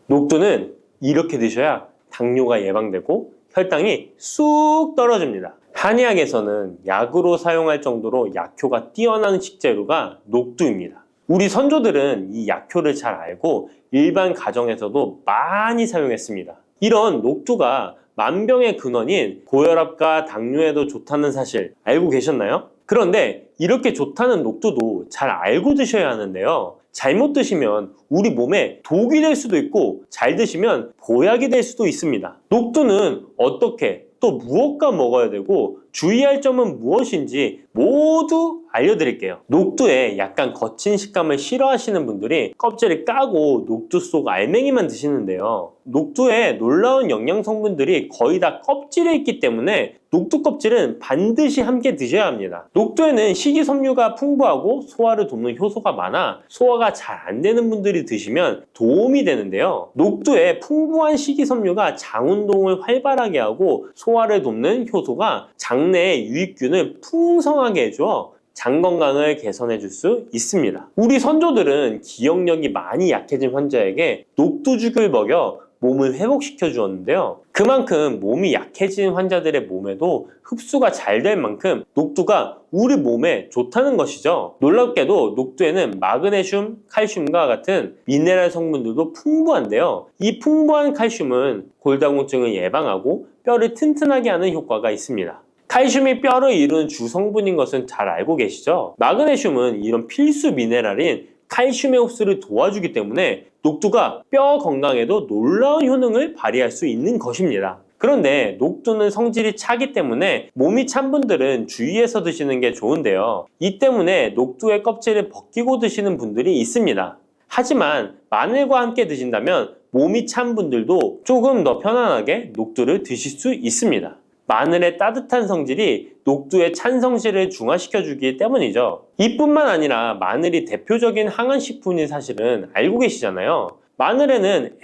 녹두는 이렇게 드셔야 당뇨가 예방되고 혈당이 쑥 떨어집니다. 한의학에서는 약으로 사용할 정도로 약효가 뛰어난 식재료가 녹두입니다. 우리 선조들은 이 약효를 잘 알고 일반 가정에서도 많이 사용했습니다. 이런 녹두가 만병의 근원인 고혈압과 당뇨에도 좋다는 사실 알고 계셨나요? 그런데 이렇게 좋다는 녹두도 잘 알고 드셔야 하는데요. 잘못 드시면 우리 몸에 독이 될 수도 있고 잘 드시면 보약이 될 수도 있습니다. 녹두는 어떻게 또 무엇과 먹어야 되고 주의할 점은 무엇인지 모두 알려드릴게요. 녹두에 약간 거친 식감을 싫어하시는 분들이 껍질을 까고 녹두 속 알맹이만 드시는데요. 녹두에 놀라운 영양 성분들이 거의 다 껍질에 있기 때문에 녹두 껍질은 반드시 함께 드셔야 합니다. 녹두에는 식이섬유가 풍부하고 소화를 돕는 효소가 많아 소화가 잘 안 되는 분들이 드시면 도움이 되는데요. 녹두에 풍부한 식이섬유가 장 운동을 활발하게 하고 소화를 돕는 효소가 장내의 유익균을 풍성하게 해줘 장 건강을 개선해 줄 수 있습니다. 우리 선조들은 기억력이 많이 약해진 환자에게 녹두죽을 먹여 몸을 회복시켜 주었는데요. 그만큼 몸이 약해진 환자들의 몸에도 흡수가 잘 될 만큼 녹두가 우리 몸에 좋다는 것이죠. 놀랍게도 녹두에는 마그네슘, 칼슘과 같은 미네랄 성분들도 풍부한데요. 이 풍부한 칼슘은 골다공증을 예방하고 뼈를 튼튼하게 하는 효과가 있습니다. 칼슘이 뼈를 이루는 주성분인 것은 잘 알고 계시죠? 마그네슘은 이런 필수 미네랄인 칼슘의 흡수를 도와주기 때문에 녹두가 뼈 건강에도 놀라운 효능을 발휘할 수 있는 것입니다. 그런데 녹두는 성질이 차기 때문에 몸이 찬 분들은 주의해서 드시는 게 좋은데요. 이 때문에 녹두의 껍질을 벗기고 드시는 분들이 있습니다. 하지만 마늘과 함께 드신다면 몸이 찬 분들도 조금 더 편안하게 녹두를 드실 수 있습니다. 마늘의 따뜻한 성질이 녹두의 찬 성질을 중화시켜주기 때문이죠. 이뿐만 아니라 마늘이 대표적인 항암식품인 사실은 알고 계시잖아요. 마늘에는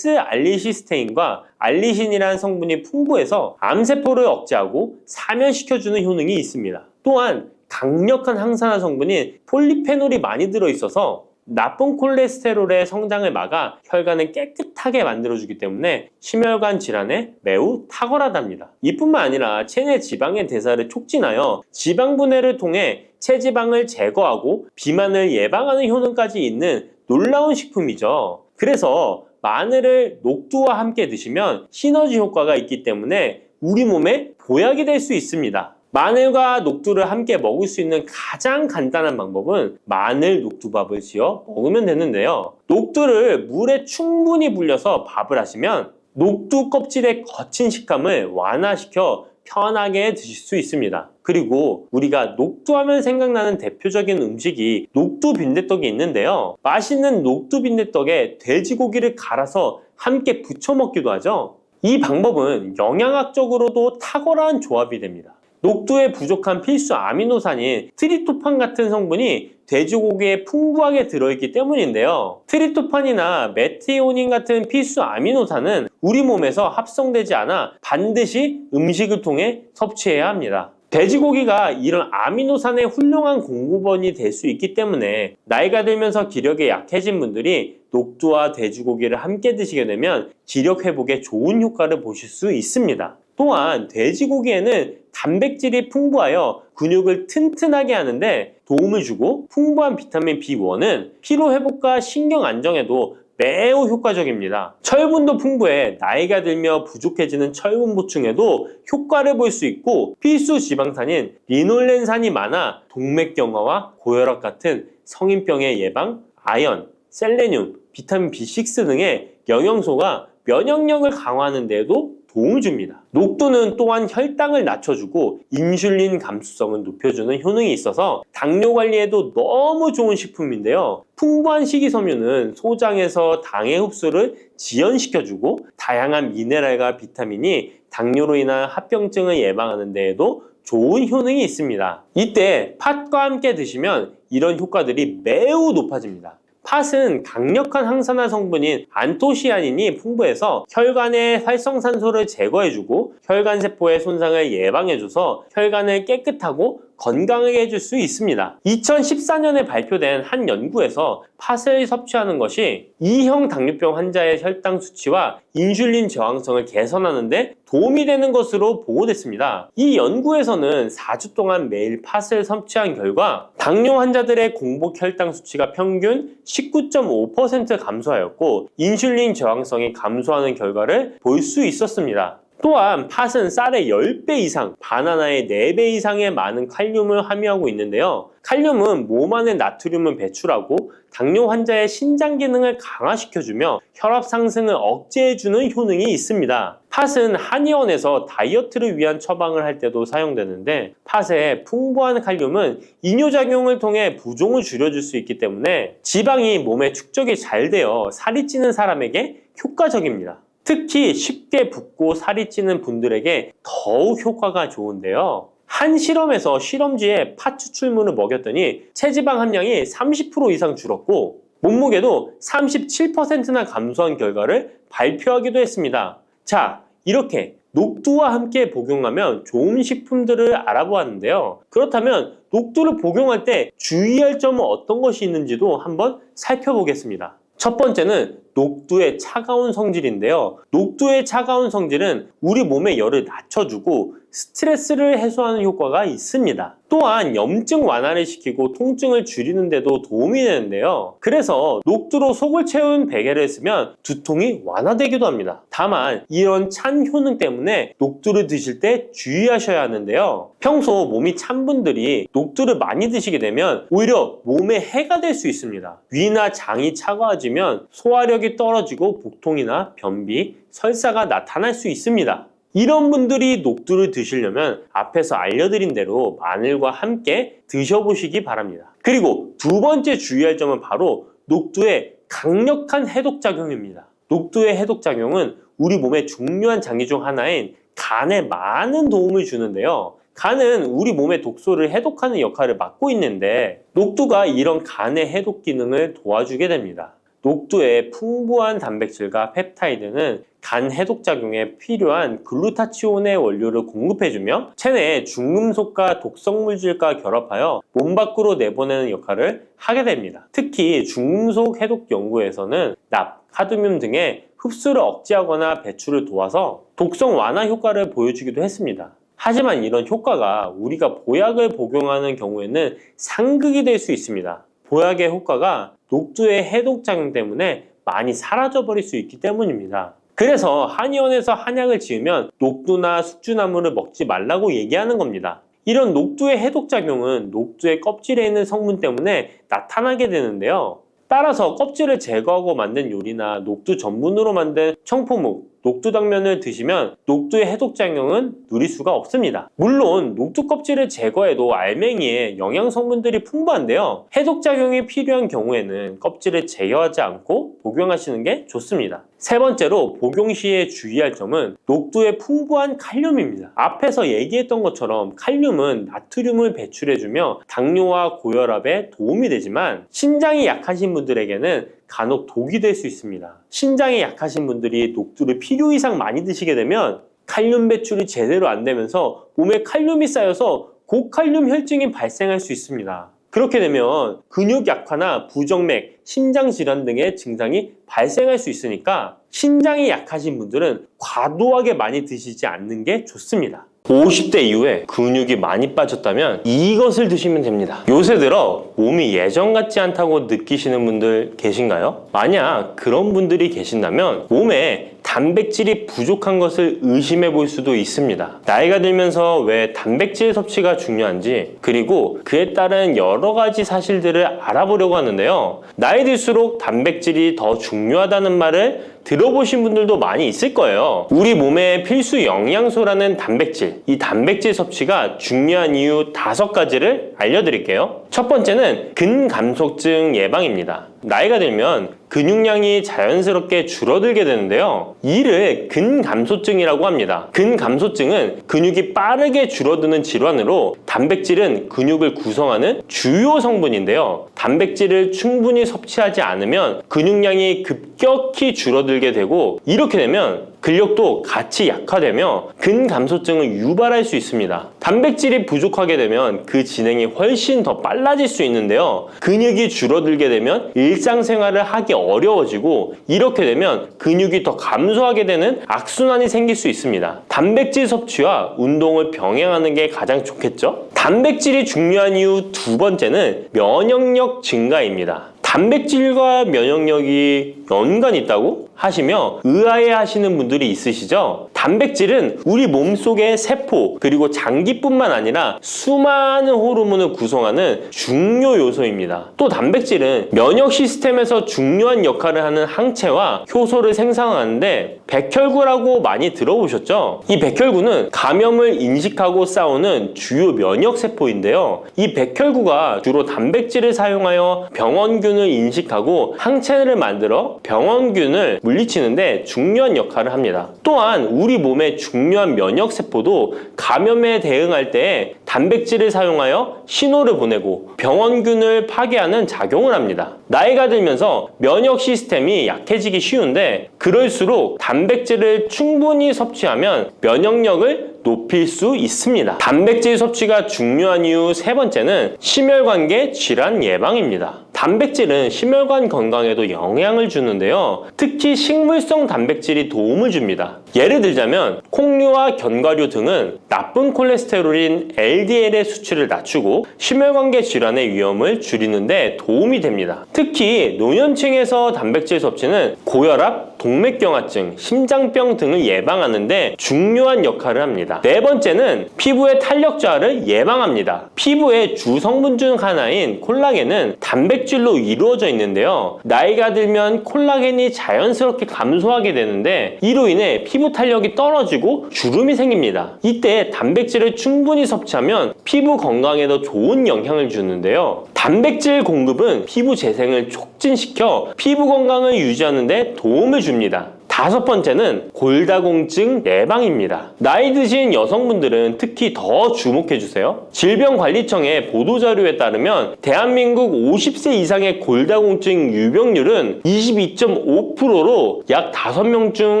S알리시스테인과 알리신이라는 성분이 풍부해서 암세포를 억제하고 사면시켜주는 효능이 있습니다. 또한 강력한 항산화 성분인 폴리페놀이 많이 들어있어서 나쁜 콜레스테롤의 성장을 막아 혈관을 깨끗하게 만들어주기 때문에 심혈관 질환에 매우 탁월하답니다. 이뿐만 아니라 체내 지방의 대사를 촉진하여 지방 분해를 통해 체지방을 제거하고 비만을 예방하는 효능까지 있는 놀라운 식품이죠. 그래서 마늘을 녹두와 함께 드시면 시너지 효과가 있기 때문에 우리 몸에 보약이 될 수 있습니다. 마늘과 녹두를 함께 먹을 수 있는 가장 간단한 방법은 마늘 녹두밥을 지어 먹으면 되는데요. 녹두를 물에 충분히 불려서 밥을 하시면 녹두 껍질의 거친 식감을 완화시켜 편하게 드실 수 있습니다. 그리고 우리가 녹두하면 생각나는 대표적인 음식이 녹두 빈대떡이 있는데요. 맛있는 녹두 빈대떡에 돼지고기를 갈아서 함께 부쳐 먹기도 하죠. 이 방법은 영양학적으로도 탁월한 조합이 됩니다. 녹두에 부족한 필수 아미노산인 트립토판 같은 성분이 돼지고기에 풍부하게 들어있기 때문인데요. 트립토판이나 메티오닌 같은 필수 아미노산은 우리 몸에서 합성되지 않아 반드시 음식을 통해 섭취해야 합니다. 돼지고기가 이런 아미노산의 훌륭한 공급원이 될 수 있기 때문에 나이가 들면서 기력이 약해진 분들이 녹두와 돼지고기를 함께 드시게 되면 기력 회복에 좋은 효과를 보실 수 있습니다. 또한 돼지고기에는 단백질이 풍부하여 근육을 튼튼하게 하는데 도움을 주고 풍부한 비타민 B1은 피로 회복과 신경 안정에도 매우 효과적입니다. 철분도 풍부해 나이가 들며 부족해지는 철분 보충에도 효과를 볼 수 있고 필수 지방산인 리놀렌산이 많아 동맥경화와 고혈압 같은 성인병의 예방, 아연, 셀레늄, 비타민 B6 등의 영양소가 면역력을 강화하는 데에도 도움을 줍니다. 녹두는 또한 혈당을 낮춰주고 인슐린 감수성을 높여주는 효능이 있어서 당뇨 관리에도 너무 좋은 식품인데요. 풍부한 식이섬유는 소장에서 당의 흡수를 지연시켜주고 다양한 미네랄과 비타민이 당뇨로 인한 합병증을 예방하는 데에도 좋은 효능이 있습니다. 이때 팥과 함께 드시면 이런 효과들이 매우 높아집니다. 팥은 강력한 항산화 성분인 안토시아닌이 풍부해서 혈관의 활성산소를 제거해주고 혈관세포의 손상을 예방해줘서 혈관을 깨끗하고 건강하게 해줄 수 있습니다. 2014년에 발표된 한 연구에서 팥을 섭취하는 것이 2형 당뇨병 환자의 혈당 수치와 인슐린 저항성을 개선하는 데 도움이 되는 것으로 보고됐습니다. 이 연구에서는 4주 동안 매일 팥을 섭취한 결과 당뇨 환자들의 공복 혈당 수치가 평균 19.5% 감소하였고 인슐린 저항성이 감소하는 결과를 볼 수 있었습니다. 또한 팥은 쌀의 10배 이상, 바나나의 4배 이상의 많은 칼륨을 함유하고 있는데요. 칼륨은 몸 안에 나트륨을 배출하고 당뇨 환자의 신장 기능을 강화시켜주며 혈압 상승을 억제해주는 효능이 있습니다. 팥은 한의원에서 다이어트를 위한 처방을 할 때도 사용되는데 팥의 풍부한 칼륨은 이뇨작용을 통해 부종을 줄여줄 수 있기 때문에 지방이 몸에 축적이 잘 되어 살이 찌는 사람에게 효과적입니다. 특히 쉽게 붓고 살이 찌는 분들에게 더욱 효과가 좋은데요. 한 실험에서 실험쥐에 팥 추출물을 먹였더니 체지방 함량이 30% 이상 줄었고 몸무게도 37%나 감소한 결과를 발표하기도 했습니다. 자, 이렇게 녹두와 함께 복용하면 좋은 식품들을 알아보았는데요. 그렇다면 녹두를 복용할 때 주의할 점은 어떤 것이 있는지도 한번 살펴보겠습니다. 첫 번째는 녹두의 차가운 성질인데요. 녹두의 차가운 성질은 우리 몸의 열을 낮춰주고 스트레스를 해소하는 효과가 있습니다. 또한 염증 완화를 시키고 통증을 줄이는 데도 도움이 되는데요. 그래서 녹두로 속을 채운 베개를 쓰면 두통이 완화되기도 합니다. 다만 이런 찬 효능 때문에 녹두를 드실 때 주의하셔야 하는데요. 평소 몸이 찬 분들이 녹두를 많이 드시게 되면 오히려 몸에 해가 될 수 있습니다. 위나 장이 차가워지면 소화력이 떨어지고 복통이나 변비, 설사가 나타날 수 있습니다. 이런 분들이 녹두를 드시려면 앞에서 알려드린 대로 마늘과 함께 드셔보시기 바랍니다. 그리고 두 번째 주의할 점은 바로 녹두의 강력한 해독작용입니다. 녹두의 해독작용은 우리 몸의 중요한 장기 중 하나인 간에 많은 도움을 주는데요. 간은 우리 몸의 독소를 해독하는 역할을 맡고 있는데 녹두가 이런 간의 해독 기능을 도와주게 됩니다. 녹두의 풍부한 단백질과 펩타이드는 간 해독작용에 필요한 글루타치온의 원료를 공급해주며 체내에 중금속과 독성물질과 결합하여 몸 밖으로 내보내는 역할을 하게 됩니다. 특히 중금속 해독 연구에서는 납, 카드뮴 등의 흡수를 억제하거나 배출을 도와서 독성 완화 효과를 보여주기도 했습니다. 하지만 이런 효과가 우리가 보약을 복용하는 경우에는 상극이 될 수 있습니다. 보약의 효과가 녹두의 해독작용 때문에 많이 사라져버릴 수 있기 때문입니다. 그래서 한의원에서 한약을 지으면 녹두나 숙주나물을 먹지 말라고 얘기하는 겁니다. 이런 녹두의 해독작용은 녹두의 껍질에 있는 성분 때문에 나타나게 되는데요. 따라서 껍질을 제거하고 만든 요리나 녹두 전분으로 만든 청포묵, 녹두당면을 드시면 녹두의 해독작용은 누릴 수가 없습니다. 물론 녹두 껍질을 제거해도 알맹이에 영양성분들이 풍부한데요. 해독작용이 필요한 경우에는 껍질을 제거하지 않고 복용하시는 게 좋습니다. 세 번째로 복용 시에 주의할 점은 녹두의 풍부한 칼륨입니다. 앞에서 얘기했던 것처럼 칼륨은 나트륨을 배출해주며 당뇨와 고혈압에 도움이 되지만 신장이 약하신 분들에게는 간혹 독이 될 수 있습니다. 신장이 약하신 분들이 녹두를 필요 이상 많이 드시게 되면 칼륨 배출이 제대로 안 되면서 몸에 칼륨이 쌓여서 고칼륨 혈증이 발생할 수 있습니다. 그렇게 되면 근육 약화나 부정맥, 심장 질환 등의 증상이 발생할 수 있으니까 신장이 약하신 분들은 과도하게 많이 드시지 않는 게 좋습니다. 50대 이후에 근육이 많이 빠졌다면 이것을 드시면 됩니다. 요새 들어 몸이 예전 같지 않다고 느끼시는 분들 계신가요? 만약 그런 분들이 계신다면 몸에 단백질이 부족한 것을 의심해 볼 수도 있습니다. 나이가 들면서 왜 단백질 섭취가 중요한지 그리고 그에 따른 여러 가지 사실들을 알아보려고 하는데요. 나이 들수록 단백질이 더 중요하다는 말을 들어보신 분들도 많이 있을 거예요. 우리 몸의 필수 영양소라는 단백질, 이 단백질 섭취가 중요한 이유 5가지를 알려드릴게요. 첫 번째는 근감소증 예방입니다. 나이가 들면 근육량이 자연스럽게 줄어들게 되는데요. 이를 근감소증이라고 합니다. 근감소증은 근육이 빠르게 줄어드는 질환으로 단백질은 근육을 구성하는 주요 성분인데요. 단백질을 충분히 섭취하지 않으면 근육량이 급격히 줄어들게 되고 이렇게 되면 근력도 같이 약화되며 근감소증을 유발할 수 있습니다. 단백질이 부족하게 되면 그 진행이 훨씬 더 빨라질 수 있는데요. 근육이 줄어들게 되면 일상생활을 하기 어려워지고 이렇게 되면 근육이 더 감소하게 되는 악순환이 생길 수 있습니다. 단백질 섭취와 운동을 병행하는 게 가장 좋겠죠? 단백질이 중요한 이유 두 번째는 면역력 증가입니다. 단백질과 면역력이 연관이 있다고 하시며 의아해 하시는 분들이 있으시죠? 단백질은 우리 몸속의 세포 그리고 장기뿐만 아니라 수많은 호르몬을 구성하는 중요 요소입니다. 또 단백질은 면역 시스템에서 중요한 역할을 하는 항체와 효소를 생성하는데 백혈구라고 많이 들어보셨죠? 이 백혈구는 감염을 인식하고 싸우는 주요 면역 세포인데요. 이 백혈구가 주로 단백질을 사용하여 병원균을 인식하고 항체를 만들어 병원균을 물리치는데 중요한 역할을 합니다. 또한 우리 몸의 중요한 면역세포도 감염에 대응할 때 단백질을 사용하여 신호를 보내고 병원균을 파괴하는 작용을 합니다. 나이가 들면서 면역 시스템이 약해지기 쉬운데 그럴수록 단백질을 충분히 섭취하면 면역력을 높일 수 있습니다. 단백질 섭취가 중요한 이유 세 번째는 심혈관계 질환 예방입니다. 단백질은 심혈관 건강에도 영향을 주는데요. 특히 식물성 단백질이 도움을 줍니다. 예를 들자면 콩류와 견과류 등은 나쁜 콜레스테롤인 LDL의 수치를 낮추고 심혈관계 질환의 위험을 줄이는데 도움이 됩니다. 특히 노년층에서 단백질 섭취는 고혈압, 동맥경화증, 심장병 등을 예방하는데 중요한 역할을 합니다. 네 번째는 피부의 탄력 저하를 예방합니다. 피부의 주 성분 중 하나인 콜라겐은 단백질로 이루어져 있는데요. 나이가 들면 콜라겐이 자연스럽게 감소하게 되는데 이로 인해 피부 탄력이 떨어지고 주름이 생깁니다. 이때 단백질을 충분히 섭취하면 피부 건강에도 좋은 영향을 주는데요. 단백질 공급은 피부 재생을 촉진시켜 피부 건강을 유지하는 데 도움을 줍니다. 다섯 번째는 골다공증 예방입니다. 나이 드신 여성분들은 특히 더 주목해주세요. 질병관리청의 보도자료에 따르면 대한민국 50세 이상의 골다공증 유병률은 22.5%로 약 5명 중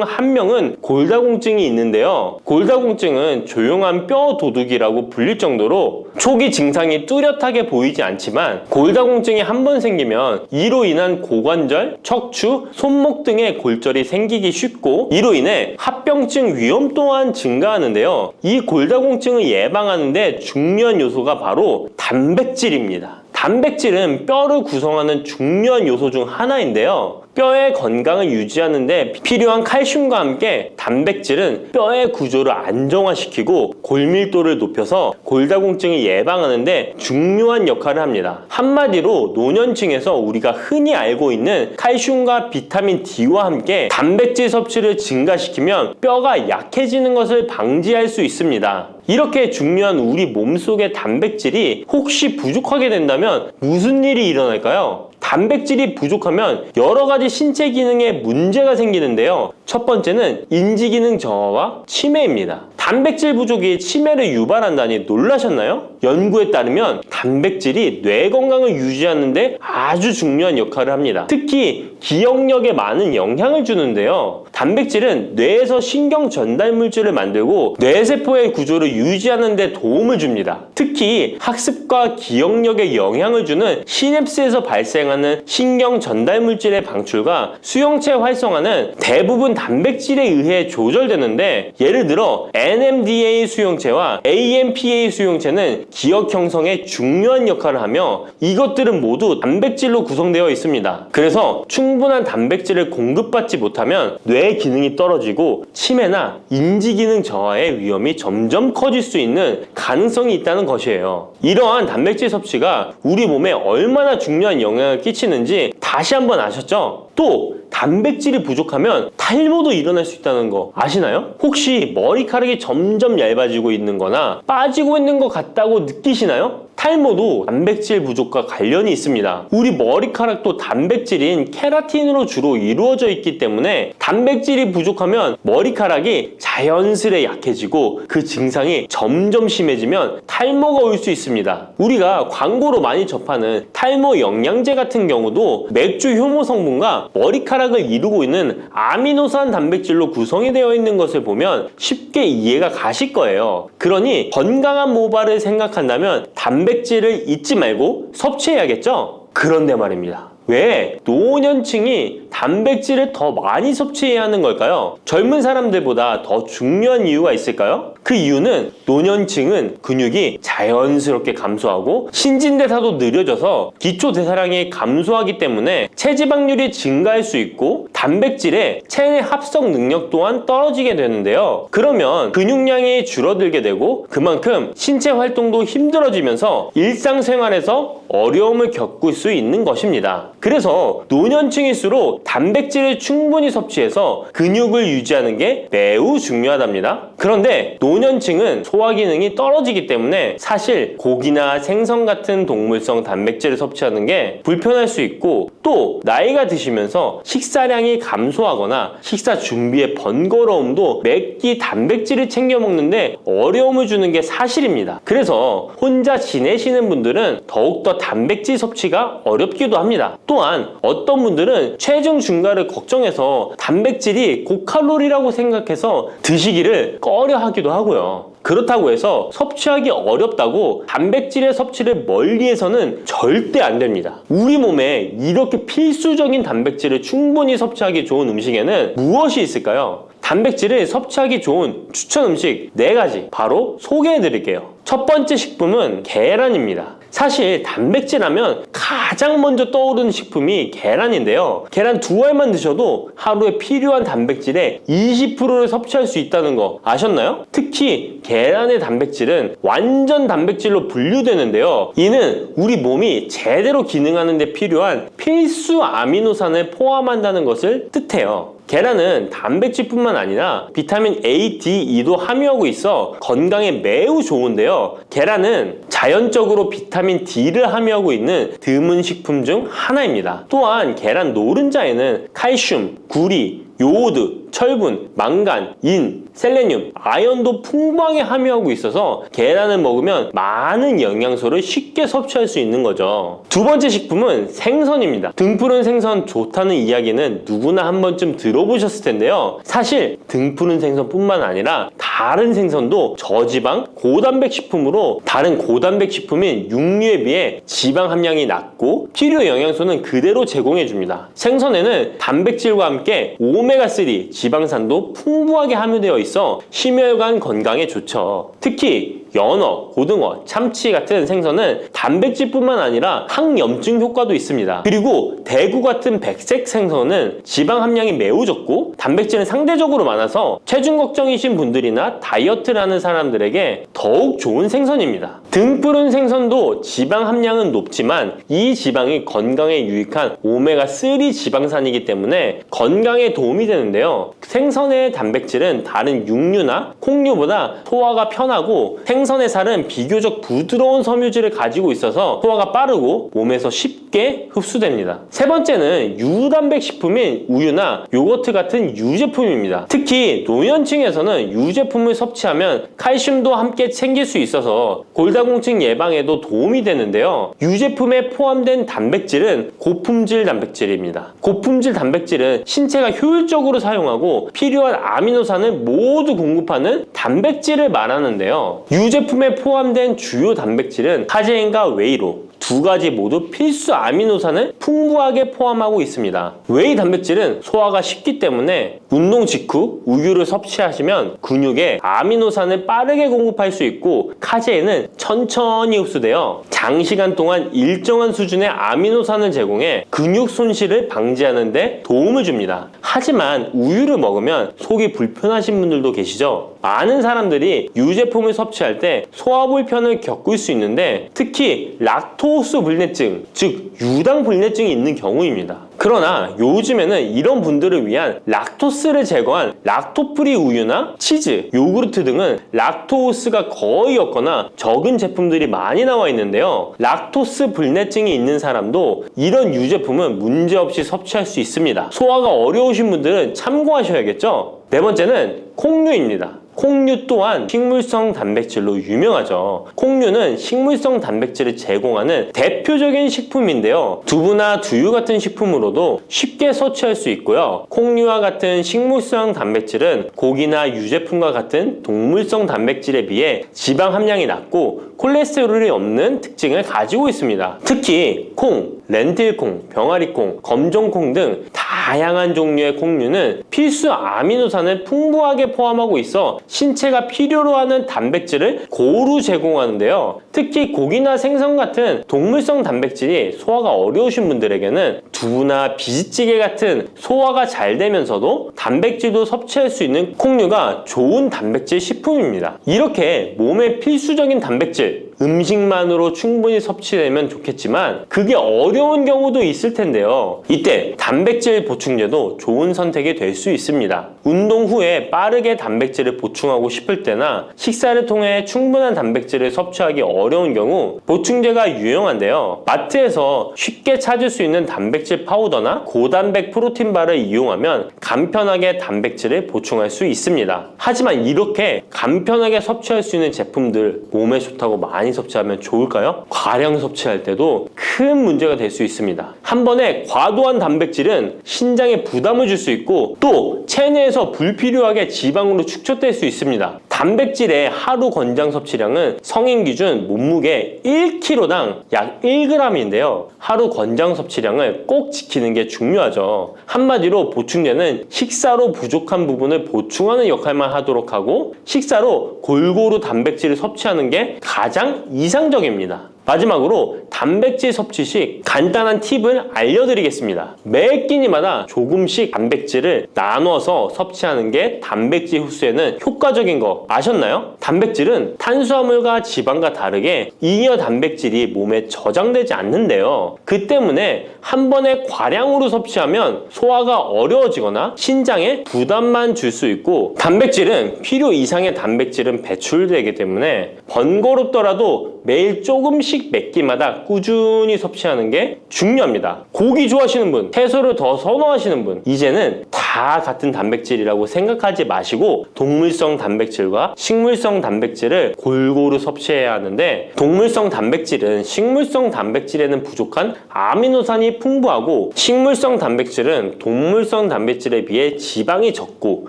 1명은 골다공증이 있는데요. 골다공증은 조용한 뼈 도둑이라고 불릴 정도로 초기 증상이 뚜렷하게 보이지 않지만 골다공증이 한 번 생기면 이로 인한 고관절, 척추, 손목 등의 골절이 생기기 쉽고 이로 인해 합병증 위험 또한 증가하는데요. 이 골다공증을 예방하는데 중요한 요소가 바로 단백질입니다. 단백질은 뼈를 구성하는 중요한 요소 중 하나인데요. 뼈의 건강을 유지하는 데 필요한 칼슘과 함께 단백질은 뼈의 구조를 안정화시키고 골밀도를 높여서 골다공증을 예방하는 데 중요한 역할을 합니다. 한마디로 노년층에서 우리가 흔히 알고 있는 칼슘과 비타민 D와 함께 단백질 섭취를 증가시키면 뼈가 약해지는 것을 방지할 수 있습니다. 이렇게 중요한 우리 몸속의 단백질이 혹시 부족하게 된다면 무슨 일이 일어날까요? 단백질이 부족하면 여러 가지 신체 기능에 문제가 생기는데요. 첫 번째는 인지 기능 저하와 치매입니다. 단백질 부족이 치매를 유발한다니 놀라셨나요? 연구에 따르면 단백질이 뇌 건강을 유지하는 데 아주 중요한 역할을 합니다. 특히 기억력에 많은 영향을 주는데요. 단백질은 뇌에서 신경 전달 물질을 만들고 뇌세포의 구조를 유지하는 데 도움을 줍니다. 특히 학습과 기억력에 영향을 주는 시냅스에서 발생하는 신경 전달 물질의 방출과 수용체 활성화는 대부분 단백질에 의해 조절되는데 예를 들어 NMDA 수용체와 AMPA 수용체는 기억 형성에 중요한 역할을 하며 이것들은 모두 단백질로 구성되어 있습니다. 그래서 충분한 단백질을 공급받지 못하면 뇌 기능이 떨어지고 치매나 인지 기능 저하의 위험이 점점 커질 수 있는 가능성이 있다는 것이에요. 이러한 단백질 섭취가 우리 몸에 얼마나 중요한 영향을 끼치는지 다시 한번 아셨죠? 또 단백질이 부족하면 탈모도 일어날 수 있다는 거 아시나요? 혹시 머리카락이 점점 얇아지고 있는 거나 빠지고 있는 것 같다고 느끼시나요? 탈모도 단백질 부족과 관련이 있습니다. 우리 머리카락도 단백질인 케라틴으로 주로 이루어져 있기 때문에 단백질이 부족하면 머리카락이 자연스레 약해지고 그 증상이 점점 심해지면 탈모가 올 수 있습니다. 우리가 광고로 많이 접하는 탈모 영양제 같은 경우도 맥주 효모 성분과 머리카락을 이루고 있는 아미노산 단백질로 구성이 되어 있는 것을 보면 쉽게 이해가 가실 거예요. 그러니 건강한 모발을 생각한다면 단백질을 잊지 말고 섭취해야겠죠? 그런데 말입니다. 왜 노년층이 단백질을 더 많이 섭취해야 하는 걸까요? 젊은 사람들보다 더 중요한 이유가 있을까요? 그 이유는 노년층은 근육이 자연스럽게 감소하고 신진대사도 느려져서 기초대사량이 감소하기 때문에 체지방률이 증가할 수 있고 단백질의 체내 합성 능력 또한 떨어지게 되는데요. 그러면 근육량이 줄어들게 되고 그만큼 신체 활동도 힘들어지면서 일상생활에서 어려움을 겪을 수 있는 것입니다. 그래서 노년층일수록 단백질을 충분히 섭취해서 근육을 유지하는 게 매우 중요하답니다. 그런데 노년층은 소화 기능이 떨어지기 때문에 사실 고기나 생선 같은 동물성 단백질을 섭취하는 게 불편할 수 있고 또 나이가 드시면서 식사량이 감소하거나 식사 준비의 번거로움도 매끼 단백질을 챙겨 먹는데 어려움을 주는 게 사실입니다. 그래서 혼자 지내시는 분들은 더욱더 단백질 섭취가 어렵기도 합니다. 또한 어떤 분들은 체중 증가를 걱정해서 단백질이 고칼로리라고 생각해서 드시기를 꺼려 하기도 하고요. 그렇다고 해서 섭취하기 어렵다고 단백질의 섭취를 멀리해서는 절대 안 됩니다. 우리 몸에 이렇게 필수적인 단백질을 충분히 섭취하기 좋은 음식에는 무엇이 있을까요? 단백질을 섭취하기 좋은 추천 음식 4가지 바로 소개해 드릴게요. 첫 번째 식품은 계란입니다. 사실 단백질 하면 가장 먼저 떠오르는 식품이 계란인데요. 계란 2알만 드셔도 하루에 필요한 단백질의 20%를 섭취할 수 있다는 거 아셨나요? 특히 계란의 단백질은 완전 단백질로 분류되는데요. 이는 우리 몸이 제대로 기능하는 데 필요한 필수 아미노산을 포함한다는 것을 뜻해요. 계란은 단백질뿐만 아니라 비타민 A, D, E도 함유하고 있어 건강에 매우 좋은데요. 계란은 자연적으로 비타민 D를 함유하고 있는 드문 식품 중 하나입니다. 또한 계란 노른자에는 칼슘, 구리, 요오드, 철분, 망간, 인, 셀레늄, 아연도 풍부하게 함유하고 있어서 계란을 먹으면 많은 영양소를 쉽게 섭취할 수 있는 거죠. 두 번째 식품은 생선입니다. 등푸른 생선 좋다는 이야기는 누구나 한 번쯤 들어보셨을 텐데요. 사실 등푸른 생선뿐만 아니라 다른 생선도 저지방, 고단백 식품으로 다른 고단백 식품인 육류에 비해 지방 함량이 낮고 필요 영양소는 그대로 제공해줍니다. 생선에는 단백질과 함께 오메가3 지방산도 풍부하게 함유되어 있어 심혈관 건강에 좋죠. 특히 연어, 고등어, 참치 같은 생선은 단백질뿐만 아니라 항염증 효과도 있습니다. 그리고 대구 같은 백색 생선은 지방 함량이 매우 적고 단백질은 상대적으로 많아서 체중 걱정이신 분들이나 다이어트를 하는 사람들에게 더욱 좋은 생선입니다. 등푸른 생선도 지방 함량은 높지만 이 지방이 건강에 유익한 오메가3 지방산이기 때문에 건강에 도움이 되는데요. 생선의 단백질은 다른 육류나 콩류보다 소화가 편하고 생선의 살은 비교적 부드러운 섬유질을 가지고 있어서 소화가 빠르고 몸에서 쉽게 흡수됩니다. 세 번째는 유단백 식품인 우유나 요거트 같은 유제품입니다. 특히 노년층에서는 유제품을 섭취하면 칼슘도 함께 챙길 수 있어서 골다공증 예방에도 도움이 되는데요. 유제품에 포함된 단백질은 고품질 단백질입니다. 고품질 단백질은 신체가 효율적으로 사용하고 필요한 아미노산을 모두 공급하는 단백질을 말하는데요. 유제품에 포함된 주요 단백질은 카제인과 웨이로 2가지 모두 필수 아미노산을 풍부하게 포함하고 있습니다. 웨이 단백질은 소화가 쉽기 때문에 운동 직후 우유를 섭취하시면 근육에 아미노산을 빠르게 공급할 수 있고 카제인은 천천히 흡수되어 장시간 동안 일정한 수준의 아미노산을 제공해 근육 손실을 방지하는 데 도움을 줍니다. 하지만 우유를 먹으면 속이 불편하신 분들도 계시죠? 많은 사람들이 유제품을 섭취할 때 소화 불편을 겪을 수 있는데 특히 락토스 불내증, 즉 유당 불내증이 있는 경우입니다. 그러나 요즘에는 이런 분들을 위한 락토스를 제거한 락토프리 우유나 치즈, 요구르트 등은 락토스가 거의 없거나 적은 제품들이 많이 나와 있는데요. 락토스 불내증이 있는 사람도 이런 유제품은 문제없이 섭취할 수 있습니다. 소화가 어려우신 분들은 참고하셔야겠죠? 네 번째는 콩류입니다. 콩류 또한 식물성 단백질로 유명하죠. 콩류는 식물성 단백질을 제공하는 대표적인 식품인데요. 두부나 두유 같은 식품으로도 쉽게 섭취할 수 있고요. 콩류와 같은 식물성 단백질은 고기나 유제품과 같은 동물성 단백질에 비해 지방 함량이 낮고 콜레스테롤이 없는 특징을 가지고 있습니다. 특히 콩, 렌틸콩, 병아리콩, 검정콩 등 다양한 종류의 콩류는 필수 아미노산을 풍부하게 포함하고 있어 신체가 필요로 하는 단백질을 고루 제공하는데요. 특히 고기나 생선 같은 동물성 단백질이 소화가 어려우신 분들에게는 두부나 비지찌개 같은 소화가 잘 되면서도 단백질도 섭취할 수 있는 콩류가 좋은 단백질 식품입니다. 이렇게 몸에 필수적인 단백질, 음식만으로 충분히 섭취되면 좋겠지만 그게 어려운 경우도 있을 텐데요. 이때 단백질 보충제도 좋은 선택이 될 수 있습니다. 운동 후에 빠르게 단백질을 보충하고 싶을 때나 식사를 통해 충분한 단백질을 섭취하기 어려운 경우 보충제가 유용한데요. 마트에서 쉽게 찾을 수 있는 단백질 파우더나 고단백 프로틴바를 이용하면 간편하게 단백질을 보충할 수 있습니다. 하지만 이렇게 간편하게 섭취할 수 있는 제품들 몸에 좋다고 많이 섭취하면 좋을까요? 과량 섭취할 때도 큰 문제가 될 수 있습니다. 한 번에 과도한 단백질은 신장에 부담을 줄 수 있고 또 체내에서 불필요하게 지방으로 축적될 수 있습니다. 단백질의 하루 권장 섭취량은 성인 기준 몸무게 1kg당 약 1g인데요. 하루 권장 섭취량을 꼭 지키는 게 중요하죠. 한마디로 보충제는 식사로 부족한 부분을 보충하는 역할만 하도록 하고 식사로 골고루 단백질을 섭취하는 게 가장 이상적입니다. 마지막으로 단백질 섭취 시 간단한 팁을 알려드리겠습니다. 매 끼니마다 조금씩 단백질을 나눠서 섭취하는 게 단백질 흡수에는 효과적인 거 아셨나요? 단백질은 탄수화물과 지방과 다르게 잉여 단백질이 몸에 저장되지 않는데요. 그 때문에 한 번에 과량으로 섭취하면 소화가 어려워지거나 신장에 부담만 줄 수 있고 단백질은 필요 이상의 단백질은 배출되기 때문에 번거롭더라도 매일 조금씩 몇 끼마다 꾸준히 섭취하는 게 중요합니다. 고기 좋아하시는 분, 채소를 더 선호하시는 분, 이제는 다 같은 단백질이라고 생각하지 마시고 동물성 단백질과 식물성 단백질을 골고루 섭취해야 하는데 동물성 단백질은 식물성 단백질에는 부족한 아미노산이 풍부하고 식물성 단백질은 동물성 단백질에 비해 지방이 적고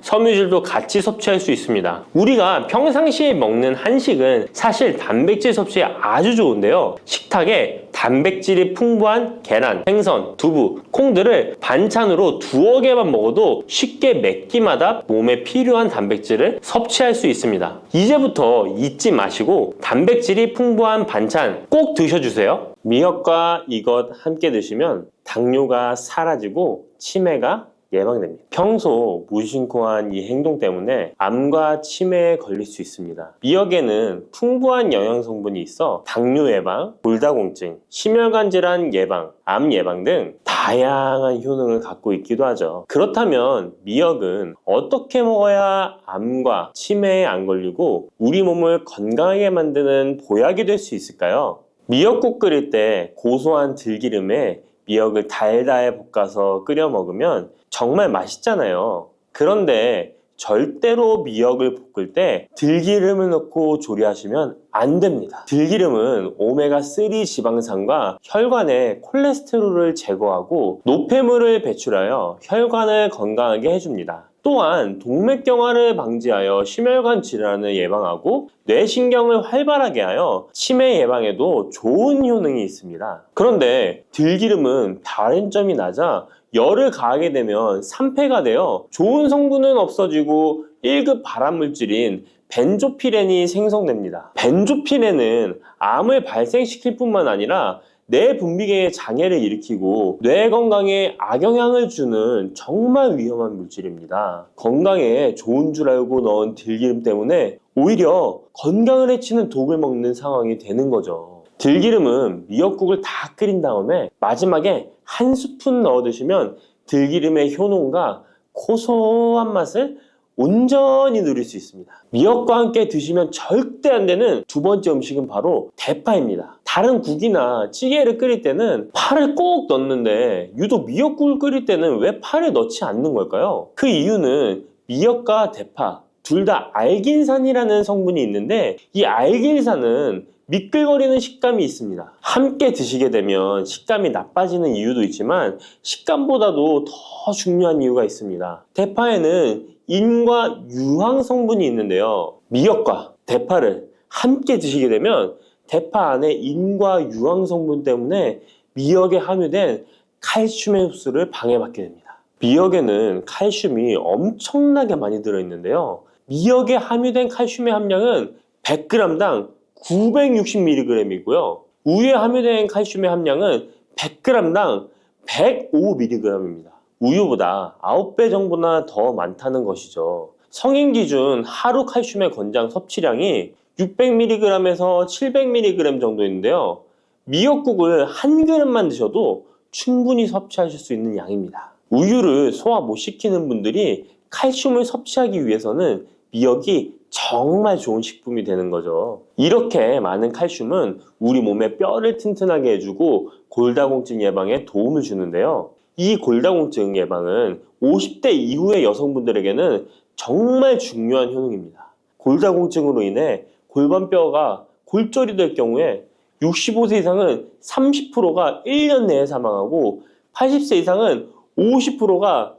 섬유질도 같이 섭취할 수 있습니다. 우리가 평상시에 먹는 한식은 사실 단백질 섭취에 아주 좋은데요. 식탁에 단백질이 풍부한 계란, 생선, 두부, 콩들을 반찬으로 두어 개만 먹어도 쉽게 몇 끼마다 몸에 필요한 단백질을 섭취할 수 있습니다. 이제부터 잊지 마시고 단백질이 풍부한 반찬 꼭 드셔주세요. 미역과 이것 함께 드시면 당뇨가 사라지고 치매가 예방됩니다. 평소 무심코한 이 행동 때문에 암과 치매에 걸릴 수 있습니다. 미역에는 풍부한 영양 성분이 있어 당뇨 예방, 골다공증, 심혈관 질환 예방, 암 예방 등 다양한 효능을 갖고 있기도 하죠. 그렇다면 미역은 어떻게 먹어야 암과 치매에 안 걸리고 우리 몸을 건강하게 만드는 보약이 될 수 있을까요? 미역국 끓일 때 고소한 들기름에 미역을 달달 볶아서 끓여 먹으면 정말 맛있잖아요. 그런데 절대로 미역을 볶을 때 들기름을 넣고 조리하시면 안 됩니다. 들기름은 오메가3 지방산과 혈관의 콜레스테롤을 제거하고 노폐물을 배출하여 혈관을 건강하게 해줍니다. 또한 동맥경화를 방지하여 심혈관 질환을 예방하고 뇌신경을 활발하게 하여 치매 예방에도 좋은 효능이 있습니다. 그런데 들기름은 다른 점이 낮아 열을 가하게 되면 산패가 되어 좋은 성분은 없어지고 1급 발암물질인 벤조피렌이 생성됩니다. 벤조피렌은 암을 발생시킬 뿐만 아니라 뇌 분비계의 장애를 일으키고 뇌 건강에 악영향을 주는 정말 위험한 물질입니다. 건강에 좋은 줄 알고 넣은 들기름 때문에 오히려 건강을 해치는 독을 먹는 상황이 되는 거죠. 들기름은 미역국을 다 끓인 다음에 마지막에 한 스푼 넣어 드시면 들기름의 효능과 고소한 맛을 온전히 누릴 수 있습니다. 미역과 함께 드시면 절대 안 되는 두 번째 음식은 바로 대파입니다. 다른 국이나 찌개를 끓일 때는 파를 꼭 넣는데 유독 미역국을 끓일 때는 왜 파를 넣지 않는 걸까요? 그 이유는 미역과 대파 둘 다 알긴산이라는 성분이 있는데 이 알긴산은 미끌거리는 식감이 있습니다. 함께 드시게 되면 식감이 나빠지는 이유도 있지만 식감보다도 더 중요한 이유가 있습니다. 대파에는 인과 유황 성분이 있는데요. 미역과 대파를 함께 드시게 되면 대파 안에 인과 유황 성분 때문에 미역에 함유된 칼슘의 흡수를 방해받게 됩니다. 미역에는 칼슘이 엄청나게 많이 들어있는데요. 미역에 함유된 칼슘의 함량은 100g당 960mg이고요. 우유에 함유된 칼슘의 함량은 100g당 105mg입니다. 우유보다 9배 정도나 더 많다는 것이죠. 성인 기준 하루 칼슘의 권장 섭취량이 600mg에서 700mg 정도인데요. 미역국을 한 그릇만 드셔도 충분히 섭취하실 수 있는 양입니다. 우유를 소화 못 시키는 분들이 칼슘을 섭취하기 위해서는 미역이 정말 좋은 식품이 되는 거죠. 이렇게 많은 칼슘은 우리 몸의 뼈를 튼튼하게 해주고 골다공증 예방에 도움을 주는데요. 이 골다공증 예방은 50대 이후의 여성분들에게는 정말 중요한 효능입니다. 골다공증으로 인해 골반뼈가 골절이 될 경우에 65세 이상은 30%가 1년 내에 사망하고 80세 이상은 50%가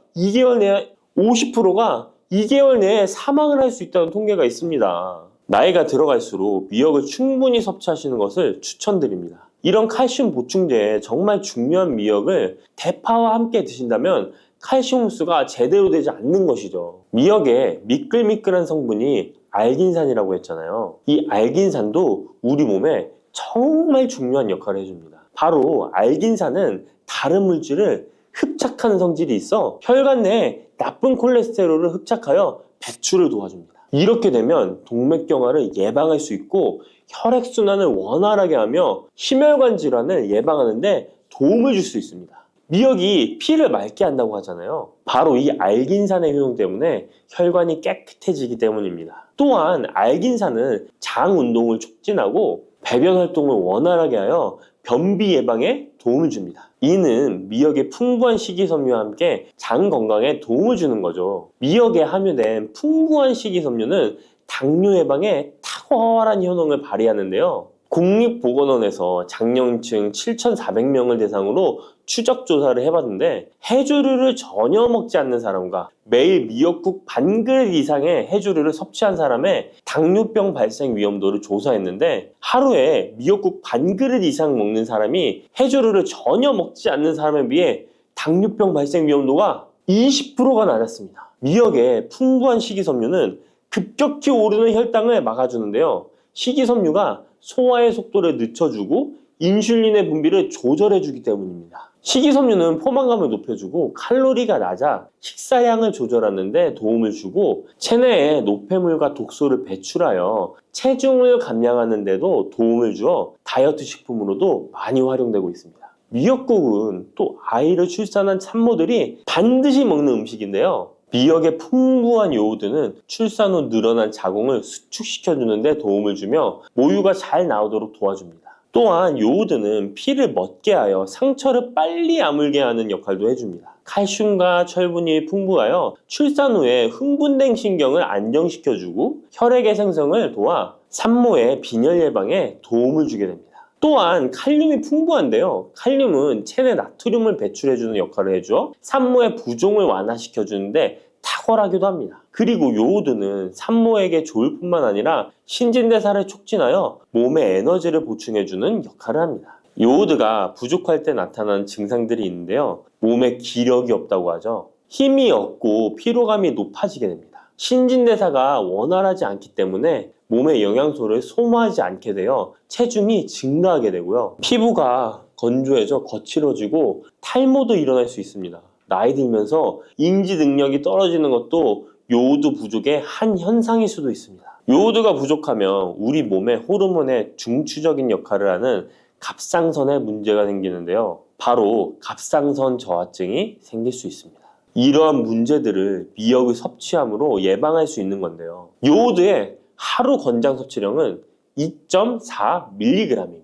2개월 내에 사망을 할 수 있다는 통계가 있습니다. 나이가 들어갈수록 미역을 충분히 섭취하시는 것을 추천드립니다. 이런 칼슘 보충제에 정말 중요한 미역을 대파와 함께 드신다면 칼슘 흡수가 제대로 되지 않는 것이죠. 미역에 미끌미끌한 성분이 알긴산이라고 했잖아요. 이 알긴산도 우리 몸에 정말 중요한 역할을 해줍니다. 바로 알긴산은 다른 물질을 흡착하는 성질이 있어 혈관 내에 나쁜 콜레스테롤을 흡착하여 배출을 도와줍니다. 이렇게 되면 동맥경화를 예방할 수 있고 혈액순환을 원활하게 하며 심혈관 질환을 예방하는 데 도움을 줄 수 있습니다. 미역이 피를 맑게 한다고 하잖아요. 바로 이 알긴산의 효능 때문에 혈관이 깨끗해지기 때문입니다. 또한 알긴산은 장 운동을 촉진하고 배변 활동을 원활하게 하여 변비 예방에 도움을 줍니다. 이는 미역의 풍부한 식이섬유와 함께 장 건강에 도움을 주는 거죠. 미역에 함유된 풍부한 식이섬유는 당뇨 예방에 탁월한 효능을 발휘하는데요. 국립보건원에서 장년층 7,400명을 대상으로 추적 조사를 해봤는데 해조류를 전혀 먹지 않는 사람과 매일 미역국 반 그릇 이상의 해조류를 섭취한 사람의 당뇨병 발생 위험도를 조사했는데 하루에 미역국 반 그릇 이상 먹는 사람이 해조류를 전혀 먹지 않는 사람에 비해 당뇨병 발생 위험도가 20%가 낮았습니다. 미역의 풍부한 식이섬유는 급격히 오르는 혈당을 막아주는데요. 식이섬유가 소화의 속도를 늦춰주고 인슐린의 분비를 조절해주기 때문입니다. 식이섬유는 포만감을 높여주고 칼로리가 낮아 식사량을 조절하는 데 도움을 주고 체내에 노폐물과 독소를 배출하여 체중을 감량하는 데도 도움을 주어 다이어트 식품으로도 많이 활용되고 있습니다. 미역국은 또 아이를 출산한 산모들이 반드시 먹는 음식인데요. 미역의 풍부한 요오드는 출산 후 늘어난 자궁을 수축시켜주는 데 도움을 주며 모유가 잘 나오도록 도와줍니다. 또한 요오드는 피를 멎게 하여 상처를 빨리 아물게 하는 역할도 해줍니다. 칼슘과 철분이 풍부하여 출산 후에 흥분된 신경을 안정시켜주고 혈액의 생성을 도와 산모의 빈혈 예방에 도움을 주게 됩니다. 또한 칼륨이 풍부한데요. 칼륨은 체내 나트륨을 배출해주는 역할을 해줘 산모의 부종을 완화시켜주는데 탁월하기도 합니다. 그리고 요오드는 산모에게 좋을 뿐만 아니라 신진대사를 촉진하여 몸에 에너지를 보충해주는 역할을 합니다. 요오드가 부족할 때 나타나는 증상들이 있는데요. 몸에 기력이 없다고 하죠. 힘이 없고 피로감이 높아지게 됩니다. 신진대사가 원활하지 않기 때문에 몸의 영양소를 소모하지 않게 되어 체중이 증가하게 되고요. 피부가 건조해져 거칠어지고 탈모도 일어날 수 있습니다. 나이 들면서 인지 능력이 떨어지는 것도 요오드 부족의 한 현상일 수도 있습니다. 요오드가 부족하면 우리 몸의 호르몬의 중추적인 역할을 하는 갑상선에 문제가 생기는데요. 바로 갑상선 저하증이 생길 수 있습니다. 이러한 문제들을 미역을 섭취함으로 예방할 수 있는 건데요. 요오드의 하루 권장 섭취량은 2.4mg입니다.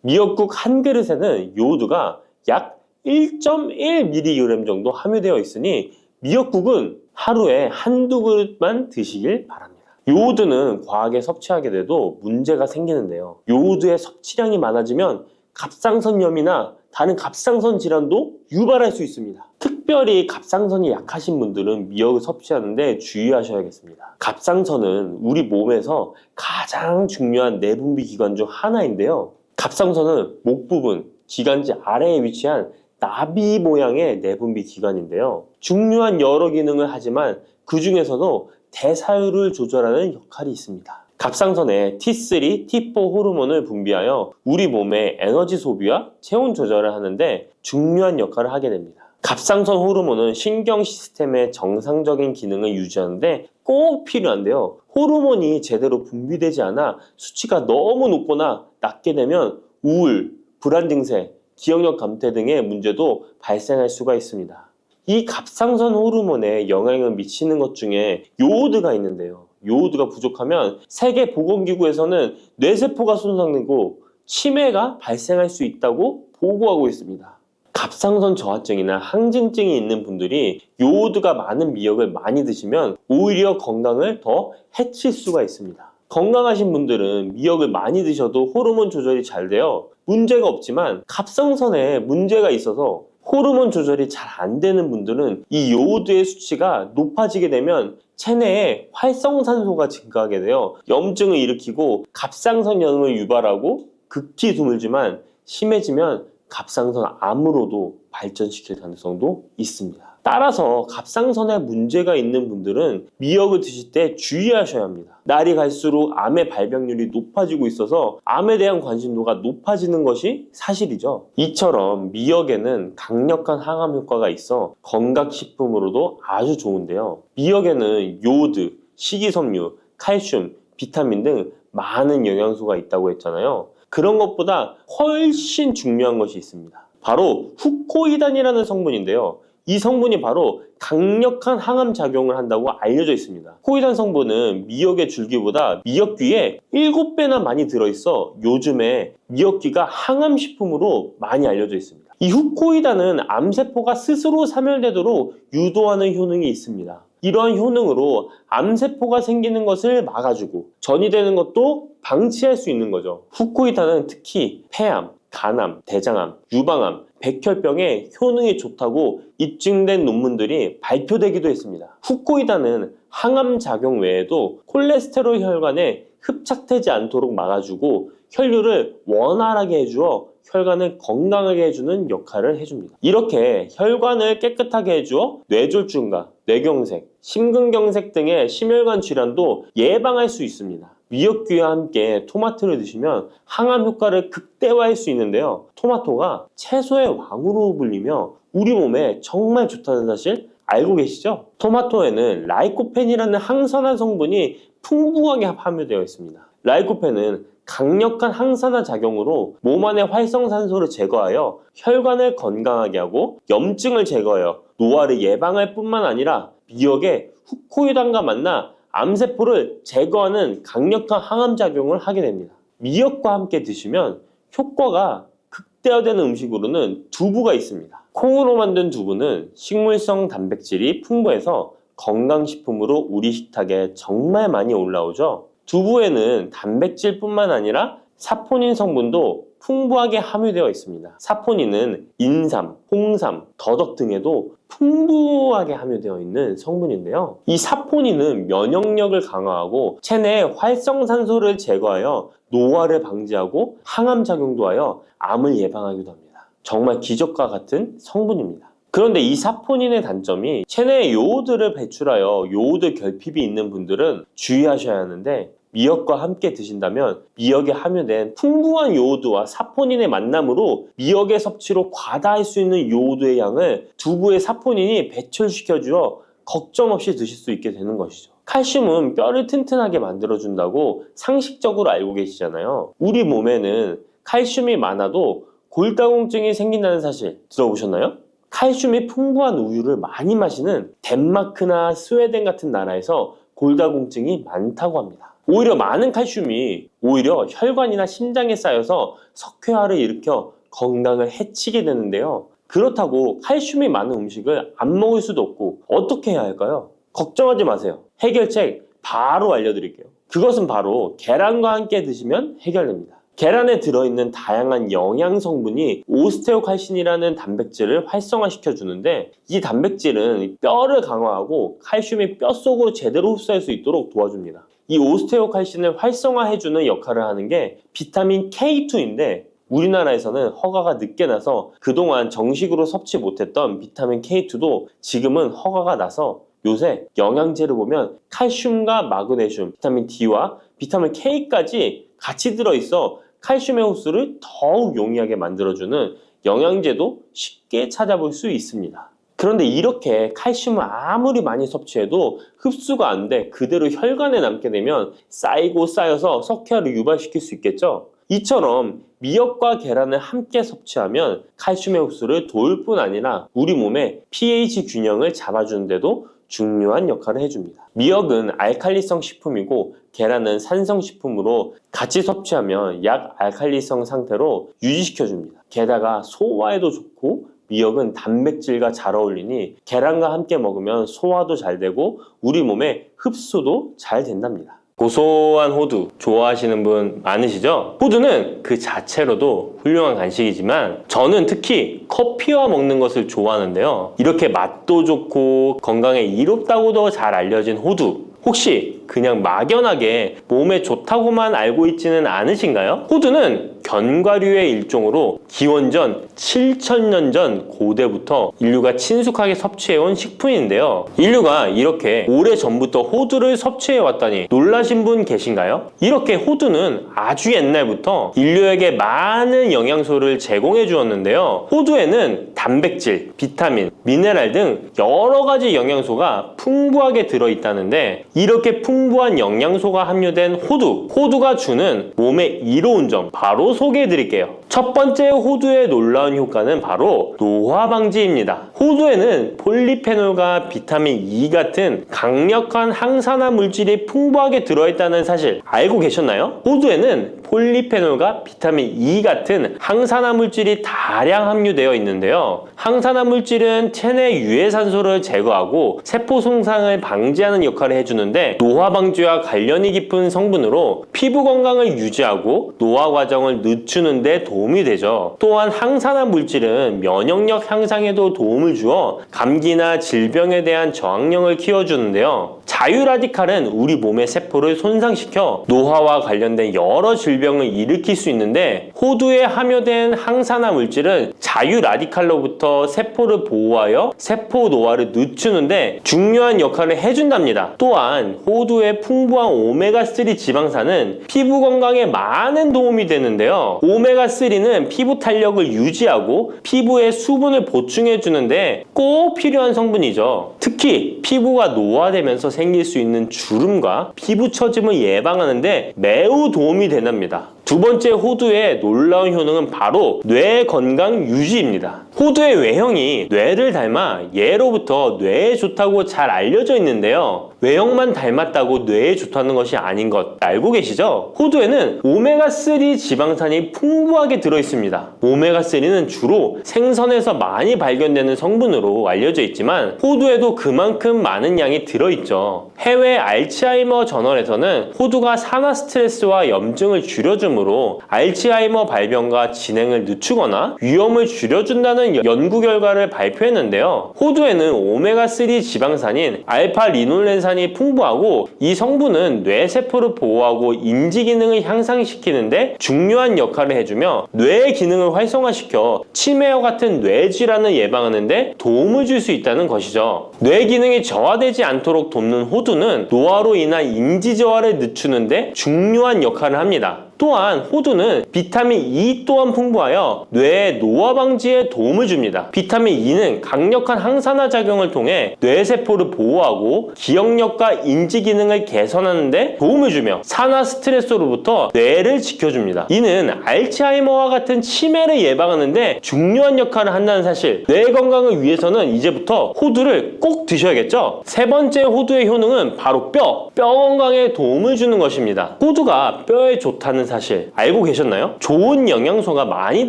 미역국 한 그릇에는 요오드가 약 1.1mg 정도 함유되어 있으니 미역국은 하루에 한두 그릇만 드시길 바랍니다. 요오드는 과하게 섭취하게 돼도 문제가 생기는데요. 요오드의 섭취량이 많아지면 갑상선염이나 다른 갑상선 질환도 유발할 수 있습니다. 특별히 갑상선이 약하신 분들은 미역을 섭취하는데 주의하셔야겠습니다. 갑상선은 우리 몸에서 가장 중요한 내분비 기관 중 하나인데요. 갑상선은 목 부분, 기관지 아래에 위치한 나비 모양의 내분비 기관인데요. 중요한 여러 기능을 하지만 그 중에서도 대사율을 조절하는 역할이 있습니다. 갑상선에 T3, T4 호르몬을 분비하여 우리 몸의 에너지 소비와 체온 조절을 하는데 중요한 역할을 하게 됩니다. 갑상선 호르몬은 신경 시스템의 정상적인 기능을 유지하는데 꼭 필요한데요. 호르몬이 제대로 분비되지 않아 수치가 너무 높거나 낮게 되면 우울, 불안 증세, 기억력 감퇴 등의 문제도 발생할 수가 있습니다. 이 갑상선 호르몬에 영향을 미치는 것 중에 요오드가 있는데요. 요오드가 부족하면 세계보건기구에서는 뇌세포가 손상되고 치매가 발생할 수 있다고 보고하고 있습니다. 갑상선 저하증이나 항진증이 있는 분들이 요오드가 많은 미역을 많이 드시면 오히려 건강을 더 해칠 수가 있습니다. 건강하신 분들은 미역을 많이 드셔도 호르몬 조절이 잘 되어 문제가 없지만 갑상선에 문제가 있어서 호르몬 조절이 잘 안 되는 분들은 이 요오드의 수치가 높아지게 되면 체내에 활성산소가 증가하게 되어 염증을 일으키고 갑상선염을 유발하고 극히 드물지만 심해지면 갑상선 암으로도 발전시킬 가능성도 있습니다. 따라서 갑상선에 문제가 있는 분들은 미역을 드실 때 주의하셔야 합니다. 날이 갈수록 암의 발병률이 높아지고 있어서 암에 대한 관심도가 높아지는 것이 사실이죠. 이처럼 미역에는 강력한 항암 효과가 있어 건강식품으로도 아주 좋은데요. 미역에는 요오드, 식이섬유, 칼슘, 비타민 등 많은 영양소가 있다고 했잖아요. 그런 것보다 훨씬 중요한 것이 있습니다. 바로 후코이단이라는 성분인데요. 이 성분이 바로 강력한 항암 작용을 한다고 알려져 있습니다. 후코이단 성분은 미역의 줄기보다 미역귀에 7배나 많이 들어있어 요즘에 미역귀가 항암식품으로 많이 알려져 있습니다. 이 후코이단은 암세포가 스스로 사멸되도록 유도하는 효능이 있습니다. 이러한 효능으로 암세포가 생기는 것을 막아주고 전이 되는 것도 방치할 수 있는 거죠. 후코이단은 특히 폐암, 간암, 대장암, 유방암, 백혈병에 효능이 좋다고 입증된 논문들이 발표되기도 했습니다. 후코이단은 항암 작용 외에도 콜레스테롤 혈관에 흡착되지 않도록 막아주고 혈류를 원활하게 해주어 혈관을 건강하게 해주는 역할을 해줍니다. 이렇게 혈관을 깨끗하게 해주어 뇌졸중과 뇌경색, 심근경색 등의 심혈관 질환도 예방할 수 있습니다. 미역귀와 함께 토마토를 드시면 항암 효과를 극대화할 수 있는데요. 토마토가 채소의 왕으로 불리며 우리 몸에 정말 좋다는 사실 알고 계시죠? 토마토에는 라이코펜이라는 항산화 성분이 풍부하게 함유되어 있습니다. 라이코펜은 강력한 항산화 작용으로 몸 안의 활성산소를 제거하여 혈관을 건강하게 하고 염증을 제거하여 노화를 예방할 뿐만 아니라 미역의 후코이단과 만나 암세포를 제거하는 강력한 항암작용을 하게 됩니다. 미역과 함께 드시면 효과가 극대화되는 음식으로는 두부가 있습니다. 콩으로 만든 두부는 식물성 단백질이 풍부해서 건강식품으로 우리 식탁에 정말 많이 올라오죠. 두부에는 단백질뿐만 아니라 사포닌 성분도 풍부하게 함유되어 있습니다. 사포닌은 인삼, 홍삼, 더덕 등에도 풍부하게 함유되어 있는 성분인데요. 이 사포닌은 면역력을 강화하고 체내의 활성산소를 제거하여 노화를 방지하고 항암 작용도 하여 암을 예방하기도 합니다. 정말 기적과 같은 성분입니다. 그런데 이 사포닌의 단점이 체내에 요오드를 배출하여 요오드 결핍이 있는 분들은 주의하셔야 하는데 미역과 함께 드신다면 미역에 함유된 풍부한 요오드와 사포닌의 만남으로 미역의 섭취로 과다할 수 있는 요오드의 양을 두부의 사포닌이 배출시켜주어 걱정 없이 드실 수 있게 되는 것이죠. 칼슘은 뼈를 튼튼하게 만들어준다고 상식적으로 알고 계시잖아요. 우리 몸에는 칼슘이 많아도 골다공증이 생긴다는 사실 들어보셨나요? 칼슘이 풍부한 우유를 많이 마시는 덴마크나 스웨덴 같은 나라에서 골다공증이 많다고 합니다. 오히려 많은 칼슘이 오히려 혈관이나 심장에 쌓여서 석회화를 일으켜 건강을 해치게 되는데요. 그렇다고 칼슘이 많은 음식을 안 먹을 수도 없고 어떻게 해야 할까요? 걱정하지 마세요. 해결책 바로 알려드릴게요. 그것은 바로 계란과 함께 드시면 해결됩니다. 계란에 들어있는 다양한 영양 성분이 오스테오칼신이라는 단백질을 활성화시켜 주는데 이 단백질은 뼈를 강화하고 칼슘이 뼛속으로 제대로 흡수할 수 있도록 도와줍니다. 이 오스테오칼신을 활성화해주는 역할을 하는 게 비타민 K2인데 우리나라에서는 허가가 늦게 나서 그동안 정식으로 섭취 못했던 비타민 K2도 지금은 허가가 나서 요새 영양제를 보면 칼슘과 마그네슘, 비타민 D와 비타민 K까지 같이 들어있어 칼슘의 흡수를 더욱 용이하게 만들어주는 영양제도 쉽게 찾아볼 수 있습니다. 그런데 이렇게 칼슘을 아무리 많이 섭취해도 흡수가 안 돼 그대로 혈관에 남게 되면 쌓이고 쌓여서 석회화를 유발시킬 수 있겠죠? 이처럼 미역과 계란을 함께 섭취하면 칼슘의 흡수를 도울 뿐 아니라 우리 몸의 pH 균형을 잡아주는 데도 중요한 역할을 해줍니다. 미역은 알칼리성 식품이고 계란은 산성 식품으로 같이 섭취하면 약 알칼리성 상태로 유지시켜줍니다. 게다가 소화에도 좋고 미역은 단백질과 잘 어울리니 계란과 함께 먹으면 소화도 잘 되고 우리 몸의 흡수도 잘 된답니다. 고소한 호두 좋아하시는 분 많으시죠? 호두는 그 자체로도 훌륭한 간식이지만 저는 특히 커피와 먹는 것을 좋아하는데요. 이렇게 맛도 좋고 건강에 이롭다고도 잘 알려진 호두 혹시 그냥 막연하게 몸에 좋다고만 알고 있지는 않으신가요? 호두는 견과류의 일종으로 기원전 7,000년 전 고대부터 인류가 친숙하게 섭취해온 식품인데요. 인류가 이렇게 오래전부터 호두를 섭취해왔다니 놀라신 분 계신가요? 이렇게 호두는 아주 옛날부터 인류에게 많은 영양소를 제공해 주었는데요. 호두에는 단백질, 비타민, 미네랄 등 여러 가지 영양소가 풍부하게 들어있다는데 이렇게 풍부한 영양소가 함유된 호두가 주는 몸에 이로운 점 바로 소개해 드릴게요. 첫 번째 호두의 놀라운 효과는 바로 노화 방지입니다. 호두에는 폴리페놀과 비타민 E 같은 강력한 항산화 물질이 풍부하게 들어있다는 사실 알고 계셨나요? 호두에는 폴리페놀과 비타민 E 같은 항산화 물질이 다량 함유되어 있는데요. 항산화 물질은 체내 유해산소를 제거하고 세포 손상을 방지하는 역할을 해주는데 노화 방지와 관련이 깊은 성분으로 피부 건강을 유지하고 노화 과정을 늦추는 데 도움이 되죠. 또한 항산화 물질은 면역력 향상에도 도움을 주어 감기나 질병에 대한 저항력을 키워주는데요. 자유라디칼은 우리 몸의 세포를 손상시켜 노화와 관련된 여러 질병을 일으킬 수 있는데 호두에 함유된 항산화 물질은 자유라디칼로부터 세포를 보호하여 세포 노화를 늦추는데 중요한 역할을 해준답니다. 또한 호두의 풍부한 오메가3 지방산은 피부 건강에 많은 도움이 되는데요. 오메가3는 피부 탄력을 유지하고 피부에 수분을 보충해 주는데 꼭 필요한 성분이죠. 특히 피부가 노화되면서 생길 수 있는 주름과 피부 처짐을 예방하는데 매우 도움이 된답니다. 두 번째 호두의 놀라운 효능은 바로 뇌 건강 유지입니다. 호두의 외형이 뇌를 닮아 예로부터 뇌에 좋다고 잘 알려져 있는데요. 외형만 닮았다고 뇌에 좋다는 것이 아닌 것 알고 계시죠? 호두에는 오메가3 지방산이 풍부하게 들어있습니다. 오메가3는 주로 생선에서 많이 발견되는 성분으로 알려져 있지만 호두에도 그만큼 많은 양이 들어있죠. 해외 알츠하이머 저널에서는 호두가 산화 스트레스와 염증을 줄여주므로 알츠하이머 발병과 진행을 늦추거나 위험을 줄여준다는 연구 결과를 발표했는데요. 호두에는 오메가3 지방산인 알파-리놀렌산이 풍부하고 이 성분은 뇌세포를 보호하고 인지 기능을 향상시키는데 중요한 역할을 해주며 뇌의 기능을 활성화시켜 치매와 같은 뇌질환을 예방하는데 도움을 줄 수 있다는 것이죠. 뇌 기능이 저하되지 않도록 돕는 호두는 노화로 인한 인지 저하를 늦추는데 중요한 역할을 합니다. 또한 호두는 비타민 E 또한 풍부하여 뇌의 노화 방지에 도움을 줍니다. 비타민 E는 강력한 항산화 작용을 통해 뇌세포를 보호하고 기억력과 인지 기능을 개선하는 데 도움을 주며 산화 스트레스로부터 뇌를 지켜줍니다. 이는 알츠하이머와 같은 치매를 예방하는 데 중요한 역할을 한다는 사실. 뇌 건강을 위해서는 이제부터 호두를 꼭 드셔야겠죠? 세 번째 호두의 효능은 바로 뼈 건강에 도움을 주는 것입니다. 호두가 뼈에 좋다는 사실 알고 계셨나요? 좋은 영양소가 많이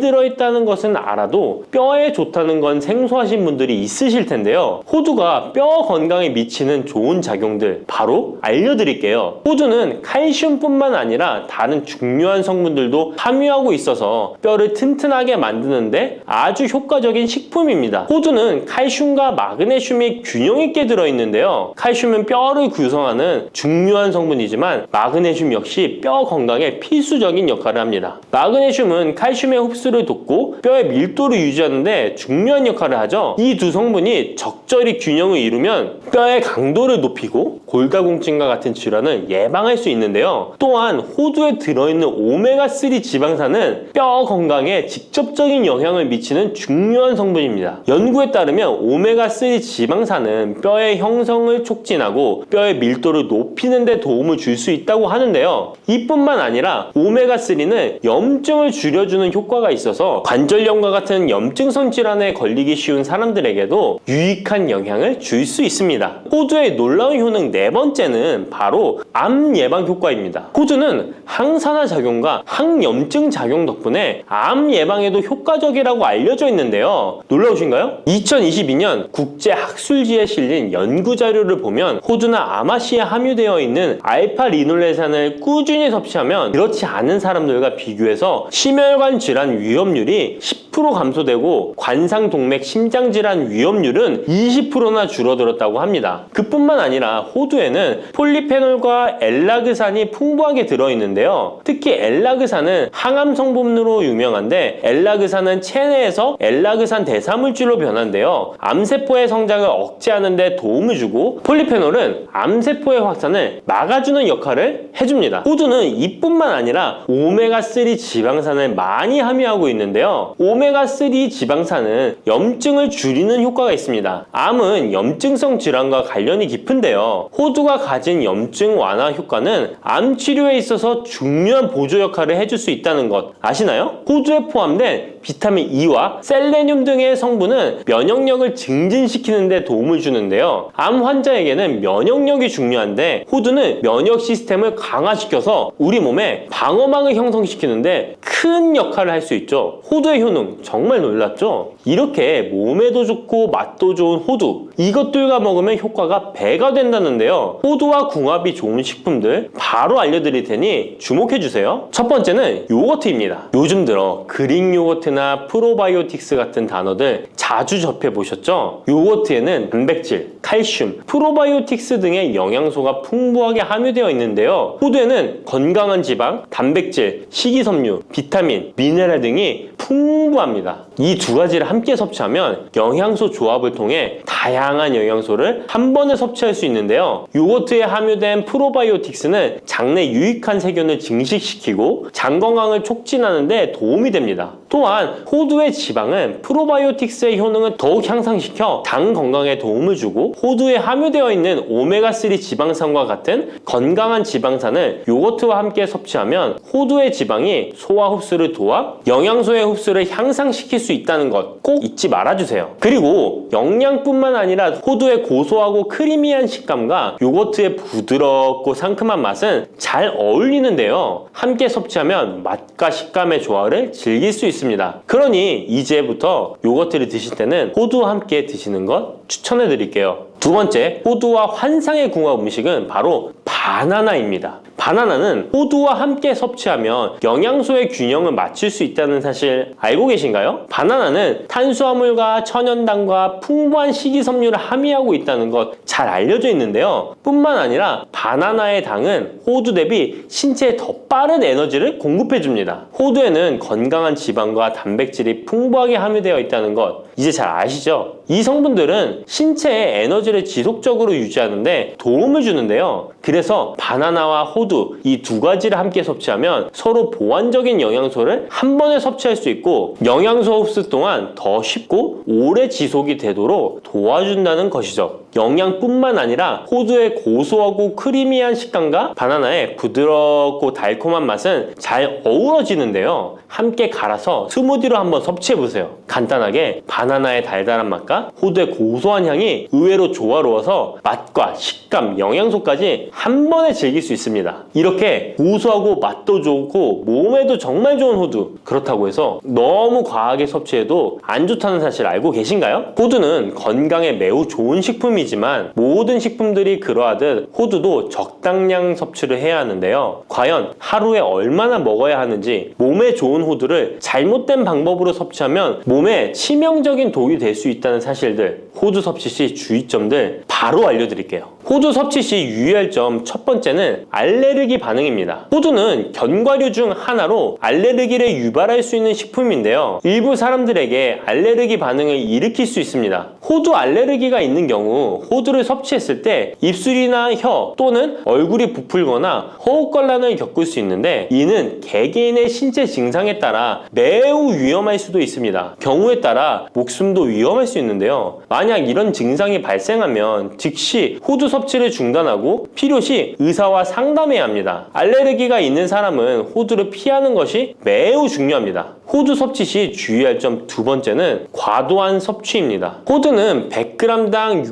들어있다는 것은 알아도 뼈에 좋다는 건 생소하신 분들이 있으실 텐데요. 호두가 뼈 건강에 미치는 좋은 작용들 바로 알려드릴게요. 호두는 칼슘뿐만 아니라 다른 중요한 성분들도 함유하고 있어서 뼈를 튼튼하게 만드는데 아주 효과적인 식품입니다. 호두는 칼슘과 마그네슘이 균형 있게 들어있는데요. 칼슘은 뼈를 구성하는 중요한 성분이지만 마그네슘 역시 뼈 건강에 필수적인 역할을 합니다. 마그네슘은 칼슘의 흡수를 돕고 뼈의 밀도를 유지하는 데 중요한 역할을 하죠. 이 두 성분이 적절히 균형을 이루면 뼈의 강도를 높이고 골다공증과 같은 질환을 예방할 수 있는데요. 또한 호두에 들어있는 오메가3 지방산은 뼈 건강에 직접적인 영향을 미치는 중요한 성분입니다. 연구에 따르면 오메가3 지방산은 뼈의 형성을 촉진하고 뼈의 밀도를 높이는 데 도움을 줄 수 있다고 하는데요. 이뿐만 아니라 오메가3는 염증을 줄여주는 효과가 있어서 관절염과 같은 염증성 질환에 걸리기 쉬운 사람들에게도 유익한 영향을 줄 수 있습니다. 호두의 놀라운 효능 네 번째는 바로 암 예방 효과입니다. 호두는 항산화 작용과 항염증 작용 덕분에 암 예방에도 효과적이라고 알려져 있는데요. 놀라우신가요? 2022년 국제학술지에 실린 연구 자료를 보면 호두나 아마씨에 함유되어 있는 알파 리놀레산을 꾸준히 섭취하면 그렇지 않은 사람들과 비교해서 심혈관 질환 위험률이 10% 감소되고 관상동맥 심장질환 위험률은 20%나 줄어들었다고 합니다. 그뿐만 아니라 호두에는 폴리페놀과 엘라그산이 풍부하게 들어있는데요. 특히 엘라그산은 항암 성분으로 유명한데 엘라그산은 체내에서 엘라그산 대사물질로 변한대요. 암세포의 성장을 억제하는 데 도움을 주고 폴리페놀은 암세포의 확산을 막아주는 역할을 해줍니다. 호두는 이뿐만 아니라 오메가3 지방산을 많이 함유하고 있는데요. 오메가3 지방산은 염증을 줄이는 효과가 있습니다. 암은 염증성 질환과 관련이 깊은데요. 호두가 가진 염증 완화 효과는 암 치료에 있어서 중요한 보조 역할을 해줄 수 있다는 것 아시나요? 호두에 포함된 비타민 E와 셀레늄 등의 성분은 면역력을 증진시키는 데 도움을 주는데요. 암 환자에게는 면역력이 중요한데 호두는 면역 시스템을 강화시켜서 우리 몸에 방어막을 형성시키는데 큰 역할을 할 수 있죠. 호두의 효능 정말 놀랍죠? 이렇게 몸에도 좋고 맛도 좋은 호두, 이것들과 먹으면 효과가 배가 된다는데요. 호두와 궁합이 좋은 식품들 바로 알려드릴 테니 주목해주세요. 첫 번째는 요거트입니다. 요즘 들어 그릭 요거트나 프로바이오틱스 같은 단어들 자주 접해보셨죠? 요거트에는 단백질, 칼슘, 프로바이오틱스 등의 영양소가 풍부하게 함유되어 있는데요. 호두에는 건강한 지방, 단백질, 식이섬유, 비타민, 미네랄 등이 풍부합니다. 이 두 가지를 함께 섭취하면 영양소 조합을 통해 다양한 영양소를 한 번에 섭취할 수 있는데요. 요거트에 함유된 프로바이오틱스는 장내 유익한 세균을 증식시키고 장 건강을 촉진하는 데 도움이 됩니다. 또한 호두의 지방은 프로바이오틱스의 효능을 더욱 향상시켜 장 건강에 도움을 주고 호두에 함유되어 있는 오메가3 지방산과 같은 건강한 지방산을 요거트와 함께 섭취하면 호두의 지방이 소화 흡수를 도와 영양소의 흡수를 향상시킬 수 있다는 것 꼭 잊지 말아주세요. 그리고 영양뿐만 아니라 호두의 고소하고 크리미한 식감과 요거트의 부드럽고 상큼한 맛은 잘 어울리는데요. 함께 섭취하면 맛과 식감의 조화를 즐길 수 있습니다. 그러니 이제부터 요거트를 드실 때는 호두와 함께 드시는 것 추천해 드릴게요. 두 번째, 호두와 환상의 궁합 음식은 바로 바나나입니다. 바나나는 호두와 함께 섭취하면 영양소의 균형을 맞출 수 있다는 사실 알고 계신가요? 바나나는 탄수화물과 천연당과 풍부한 식이섬유를 함유하고 있다는 것 잘 알려져 있는데요. 뿐만 아니라 바나나의 당은 호두 대비 신체에 더 빠른 에너지를 공급해줍니다. 호두에는 건강한 지방과 단백질이 풍부하게 함유되어 있다는 것 이제 잘 아시죠? 이 성분들은 신체의 에너지를 지속적으로 유지하는 데 도움을 주는데요. 그래서 바나나와 호두 호두 이 두 가지를 함께 섭취하면 서로 보완적인 영양소를 한 번에 섭취할 수 있고 영양소 흡수 또한 더 쉽고 오래 지속이 되도록 도와준다는 것이죠. 영양뿐만 아니라 호두의 고소하고 크리미한 식감과 바나나의 부드럽고 달콤한 맛은 잘 어우러지는데요. 함께 갈아서 스무디로 한번 섭취해보세요. 간단하게 바나나의 달달한 맛과 호두의 고소한 향이 의외로 조화로워서 맛과 식감, 영양소까지 한 번에 즐길 수 있습니다. 이렇게 고소하고 맛도 좋고 몸에도 정말 좋은 호두, 그렇다고 해서 너무 과하게 섭취해도 안 좋다는 사실 알고 계신가요? 호두는 건강에 매우 좋은 식품이지만 모든 식품들이 그러하듯 호두도 적당량 섭취를 해야 하는데요. 과연 하루에 얼마나 먹어야 하는지, 몸에 좋은 호두를 잘못된 방법으로 섭취하면 몸에 치명적인 독이 될 수 있다는 사실들, 호두 섭취 시 주의점들 바로 알려드릴게요. 호두 섭취 시 유의할 점 첫 번째는 알레르기 반응입니다. 호두는 견과류 중 하나로 알레르기를 유발할 수 있는 식품인데요. 일부 사람들에게 알레르기 반응을 일으킬 수 있습니다. 호두 알레르기가 있는 경우 호두를 섭취했을 때 입술이나 혀 또는 얼굴이 부풀거나 호흡곤란을 겪을 수 있는데 이는 개개인의 신체 증상에 따라 매우 위험할 수도 있습니다. 경우에 따라 목숨도 위험할 수 있는데요. 만약 이런 증상이 발생하면 즉시 호두 섭취를 중단하고 필요시 의사와 상담해야 합니다. 알레르기가 있는 사람은 호두를 피하는 것이 매우 중요합니다. 호두 섭취 시 주의할 점 두 번째는 과도한 섭취입니다. 호두는 100g당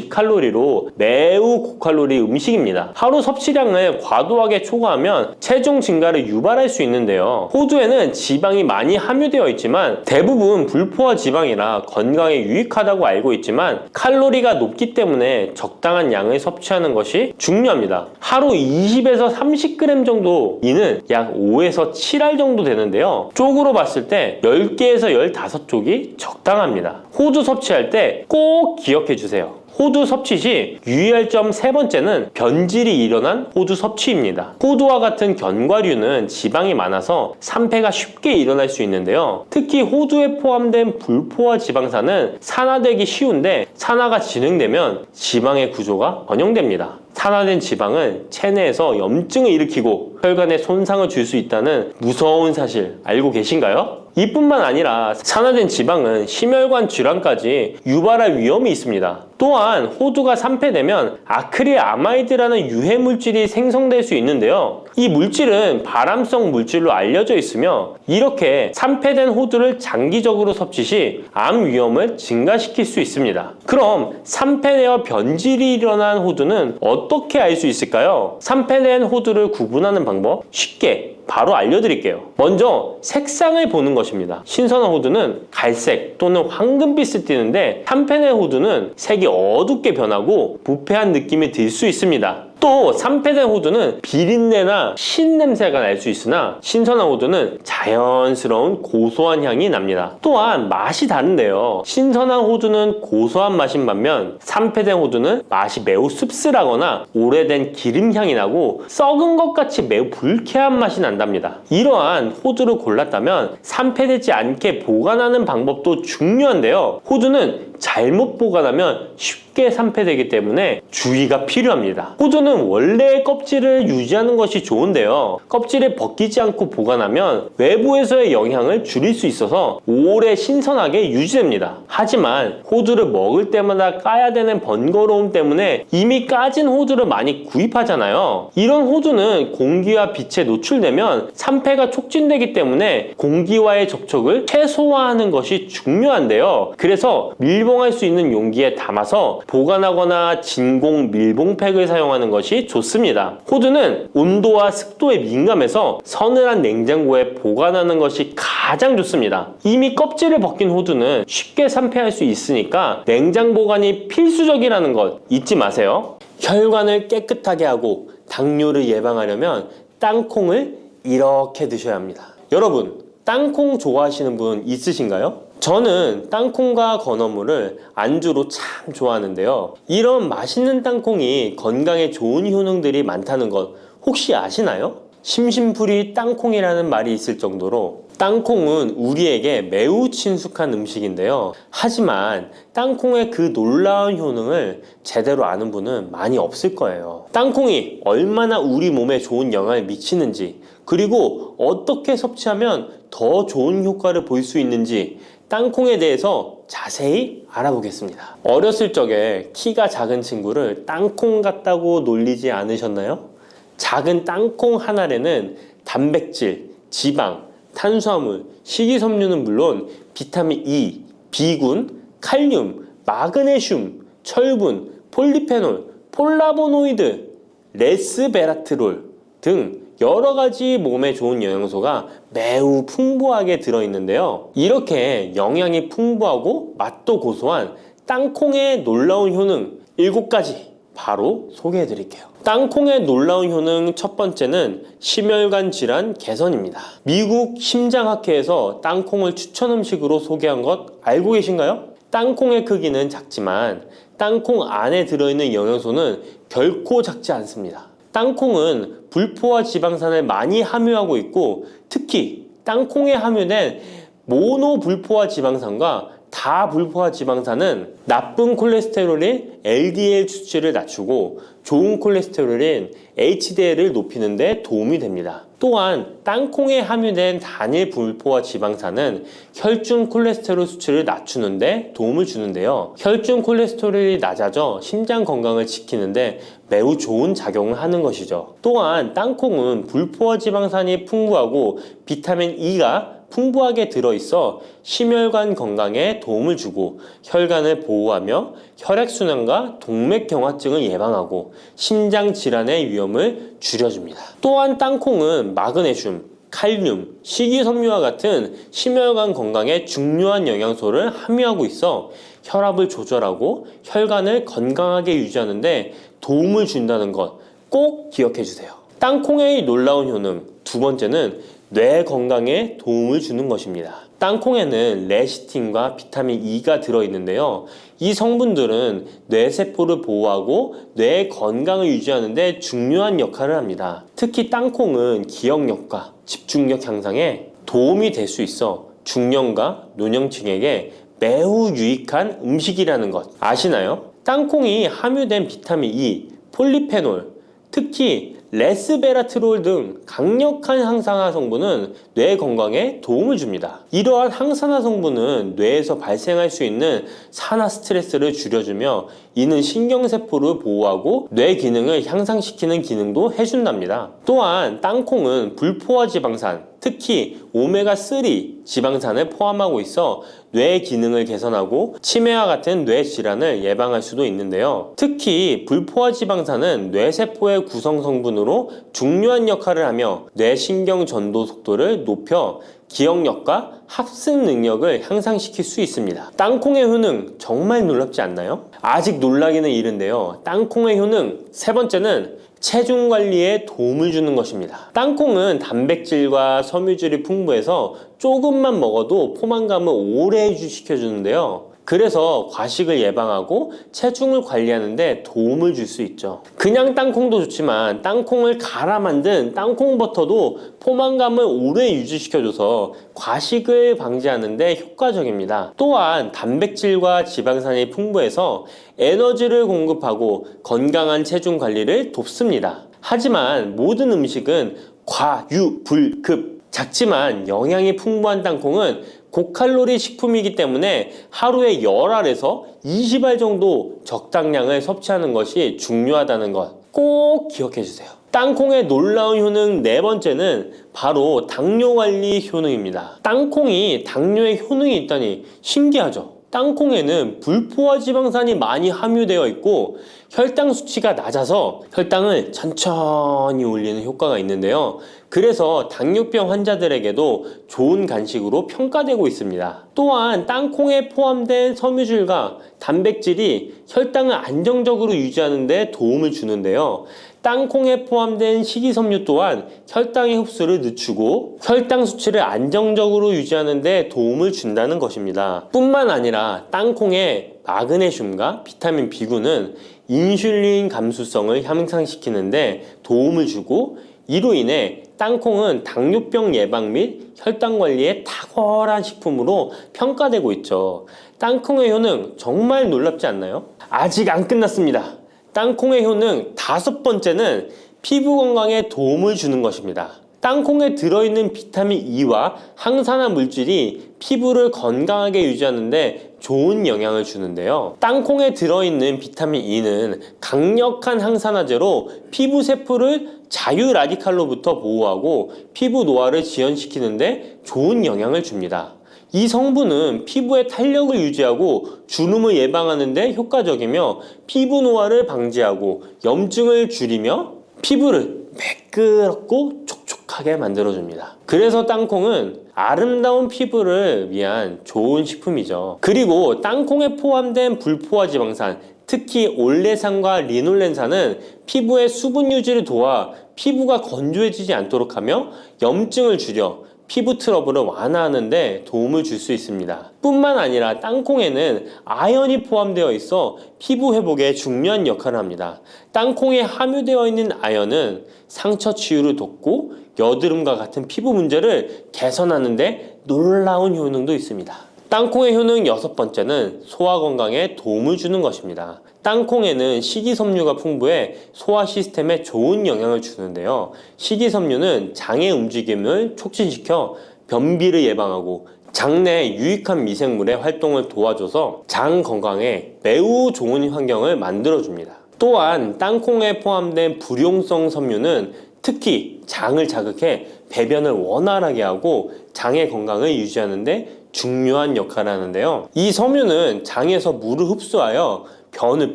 650칼로리로 매우 고칼로리 음식입니다. 하루 섭취량을 과도하게 초과하면 체중 증가를 유발할 수 있는데요. 호두에는 지방이 많이 함유되어 있지만 대부분 불포화 지방이라 건강에 유익하다고 알고 있지만 칼로리가 높기 때문에 적당한 양을 섭취하는 것이 중요합니다. 하루 20에서 30g 정도, 이는 약 5에서 7알 정도 되는데요. 쪽으로 봤을 때 10개에서 15쪽이 적당합니다. 호두 섭취할 때 꼭 기억해 주세요. 호두 섭취 시 유의할 점 세 번째는 변질이 일어난 호두 섭취입니다. 호두와 같은 견과류는 지방이 많아서 산패가 쉽게 일어날 수 있는데요. 특히 호두에 포함된 불포화 지방산은 산화되기 쉬운데 산화가 진행되면 지방의 구조가 변형됩니다. 산화된 지방은 체내에서 염증을 일으키고 혈관에 손상을 줄 수 있다는 무서운 사실 알고 계신가요? 이뿐만 아니라 산화된 지방은 심혈관 질환까지 유발할 위험이 있습니다. 또한 호두가 산패되면 아크릴아마이드라는 유해 물질이 생성될 수 있는데요. 이 물질은 발암성 물질로 알려져 있으며 이렇게 산패된 호두를 장기적으로 섭취 시 암 위험을 증가시킬 수 있습니다. 그럼 산패되어 변질이 일어난 호두는 어떻게 알 수 있을까요? 산패된 호두를 구분하는 방법 쉽게 바로 알려드릴게요. 먼저 색상을 보는 것입니다. 신선한 호두는 갈색 또는 황금빛을 띠는데 산패된 호두는 색이 어둡게 변하고 부패한 느낌이 들 수 있습니다. 또 산패된 호두는 비린내나 신냄새가 날 수 있으나 신선한 호두는 자연스러운 고소한 향이 납니다. 또한 맛이 다른데요. 신선한 호두는 고소한 맛인 반면 산패된 호두는 맛이 매우 씁쓸하거나 오래된 기름향이 나고 썩은 것 같이 매우 불쾌한 맛이 난답니다. 이러한 호두를 골랐다면 산패되지 않게 보관하는 방법도 중요한데요. 호두는 잘못 보관하면 쉽게 산패되기 때문에 주의가 필요합니다. 호두는 원래의 껍질을 유지하는 것이 좋은데요. 껍질을 벗기지 않고 보관하면 외부에서의 영향을 줄일 수 있어서 오래 신선하게 유지됩니다. 하지만 호두를 먹을 때마다 까야 되는 번거로움 때문에 이미 까진 호두를 많이 구입하잖아요. 이런 호두는 공기와 빛에 노출되면 산패가 촉진되기 때문에 공기와의 접촉을 최소화하는 것이 중요한데요. 그래서 밀봉할 수 있는 용기에 담아서 보관하거나 진공 밀봉팩을 사용하는 것이 좋습니다. 호두는 온도와 습도에 민감해서 서늘한 냉장고에 보관하는 것이 가장 좋습니다. 이미 껍질을 벗긴 호두는 쉽게 산패할 수 있으니까 냉장 보관이 필수적이라는 것 잊지 마세요. 혈관을 깨끗하게 하고 당뇨를 예방하려면 땅콩을 이렇게 드셔야 합니다. 여러분, 땅콩 좋아하시는 분 있으신가요? 저는 땅콩과 건어물을 안주로 참 좋아하는데요. 이런 맛있는 땅콩이 건강에 좋은 효능들이 많다는 것 혹시 아시나요? 심심풀이 땅콩이라는 말이 있을 정도로 땅콩은 우리에게 매우 친숙한 음식인데요. 하지만 땅콩의 그 놀라운 효능을 제대로 아는 분은 많이 없을 거예요. 땅콩이 얼마나 우리 몸에 좋은 영향을 미치는지, 그리고 어떻게 섭취하면 더 좋은 효과를 볼 수 있는지 땅콩에 대해서 자세히 알아보겠습니다. 어렸을 적에 키가 작은 친구를 땅콩 같다고 놀리지 않으셨나요? 작은 땅콩 한 알에는 단백질, 지방, 탄수화물, 식이섬유는 물론 비타민 E, B군, 칼륨, 마그네슘, 철분, 폴리페놀, 폴라보노이드, 레스베라트롤 등 여러 가지 몸에 좋은 영양소가 매우 풍부하게 들어있는데요. 이렇게 영양이 풍부하고 맛도 고소한 땅콩의 놀라운 효능 7가지 바로 소개해 드릴게요. 땅콩의 놀라운 효능 첫 번째는 심혈관 질환 개선입니다. 미국 심장학회에서 땅콩을 추천 음식으로 소개한 것 알고 계신가요? 땅콩의 크기는 작지만 땅콩 안에 들어있는 영양소는 결코 작지 않습니다. 땅콩은 불포화 지방산을 많이 함유하고 있고, 특히 땅콩에 함유된 모노불포화 지방산과 다불포화 지방산은 나쁜 콜레스테롤인 LDL 수치를 낮추고 좋은 콜레스테롤인 HDL을 높이는 데 도움이 됩니다. 또한 땅콩에 함유된 단일 불포화 지방산은 혈중 콜레스테롤 수치를 낮추는 데 도움을 주는데요. 혈중 콜레스테롤이 낮아져 심장 건강을 지키는데 매우 좋은 작용을 하는 것이죠. 또한 땅콩은 불포화 지방산이 풍부하고 비타민 E가 풍부하게 들어있어 심혈관 건강에 도움을 주고 혈관을 보호하며 혈액순환과 동맥경화증을 예방하고 심장 질환의 위험을 줄여줍니다. 또한 땅콩은 마그네슘, 칼륨, 식이섬유와 같은 심혈관 건강에 중요한 영양소를 함유하고 있어 혈압을 조절하고 혈관을 건강하게 유지하는 데 도움을 준다는 것 꼭 기억해 주세요. 땅콩의 놀라운 효능 두 번째는 뇌 건강에 도움을 주는 것입니다. 땅콩에는 레시틴과 비타민 E가 들어있는데요. 이 성분들은 뇌세포를 보호하고 뇌 건강을 유지하는 데 중요한 역할을 합니다. 특히 땅콩은 기억력과 집중력 향상에 도움이 될 수 있어 중년과 노년층에게 매우 유익한 음식이라는 것 아시나요? 땅콩이 함유된 비타민 E, 폴리페놀, 특히 레스베라트롤 등 강력한 항산화 성분은 뇌 건강에 도움을 줍니다. 이러한 항산화 성분은 뇌에서 발생할 수 있는 산화 스트레스를 줄여주며 이는 신경세포를 보호하고 뇌 기능을 향상시키는 기능도 해준답니다. 또한 땅콩은 불포화 지방산, 특히 오메가3 지방산을 포함하고 있어 뇌 기능을 개선하고 치매와 같은 뇌 질환을 예방할 수도 있는데요. 특히 불포화 지방산은 뇌세포의 구성 성분으로 중요한 역할을 하며 뇌신경 전도 속도를 높여 기억력과 학습 능력을 향상시킬 수 있습니다. 땅콩의 효능 정말 놀랍지 않나요? 아직 놀라기는 이른데요. 땅콩의 효능 세 번째는 체중 관리에 도움을 주는 것입니다. 땅콩은 단백질과 섬유질이 풍부해서 조금만 먹어도 포만감을 오래 유지시켜주는데요. 그래서 과식을 예방하고 체중을 관리하는 데 도움을 줄 수 있죠. 그냥 땅콩도 좋지만 땅콩을 갈아 만든 땅콩 버터도 포만감을 오래 유지시켜줘서 과식을 방지하는 데 효과적입니다. 또한 단백질과 지방산이 풍부해서 에너지를 공급하고 건강한 체중 관리를 돕습니다. 하지만 모든 음식은 과유불급, 작지만 영양이 풍부한 땅콩은 고칼로리 식품이기 때문에 하루에 10알에서 20알 정도 적당량을 섭취하는 것이 중요하다는 것 꼭 기억해 주세요. 땅콩의 놀라운 효능 네 번째는 바로 당뇨 관리 효능입니다. 땅콩이 당뇨에 효능이 있다니 신기하죠? 땅콩에는 불포화 지방산이 많이 함유되어 있고 혈당 수치가 낮아서 혈당을 천천히 올리는 효과가 있는데요. 그래서 당뇨병 환자들에게도 좋은 간식으로 평가되고 있습니다. 또한 땅콩에 포함된 섬유질과 단백질이 혈당을 안정적으로 유지하는 데 도움을 주는데요. 땅콩에 포함된 식이섬유 또한 혈당의 흡수를 늦추고 혈당 수치를 안정적으로 유지하는 데 도움을 준다는 것입니다. 뿐만 아니라 땅콩의 마그네슘과 비타민 B군은 인슐린 감수성을 향상시키는 데 도움을 주고 이로 인해 땅콩은 당뇨병 예방 및 혈당 관리에 탁월한 식품으로 평가되고 있죠. 땅콩의 효능 정말 놀랍지 않나요? 아직 안 끝났습니다. 땅콩의 효능 5번째는 피부 건강에 도움을 주는 것입니다. 땅콩에 들어있는 비타민 E와 항산화 물질이 피부를 건강하게 유지하는데 좋은 영향을 주는데요. 땅콩에 들어있는 비타민 E는 강력한 항산화제로 피부 세포를 자유 라디칼로부터 보호하고 피부 노화를 지연시키는데 좋은 영향을 줍니다. 이 성분은 피부의 탄력을 유지하고 주름을 예방하는 데 효과적이며 피부 노화를 방지하고 염증을 줄이며 피부를 매끄럽고 촉촉하게 만들어줍니다. 그래서 땅콩은 아름다운 피부를 위한 좋은 식품이죠. 그리고 땅콩에 포함된 불포화 지방산, 특히 올레산과 리놀렌산은 피부의 수분 유지를 도와 피부가 건조해지지 않도록 하며 염증을 줄여 피부 트러블을 완화하는 데 도움을 줄 수 있습니다. 뿐만 아니라 땅콩에는 아연이 포함되어 있어 피부 회복에 중요한 역할을 합니다. 땅콩에 함유되어 있는 아연은 상처 치유를 돕고 여드름과 같은 피부 문제를 개선하는 데 놀라운 효능도 있습니다. 땅콩의 효능 6번째는 소화 건강에 도움을 주는 것입니다. 땅콩에는 식이섬유가 풍부해 소화 시스템에 좋은 영향을 주는데요. 식이섬유는 장의 움직임을 촉진시켜 변비를 예방하고 장내 유익한 미생물의 활동을 도와줘서 장 건강에 매우 좋은 환경을 만들어줍니다. 또한 땅콩에 포함된 불용성 섬유는 특히 장을 자극해 배변을 원활하게 하고 장의 건강을 유지하는 데 중요한 역할을 하는데요. 이 섬유는 장에서 물을 흡수하여 변을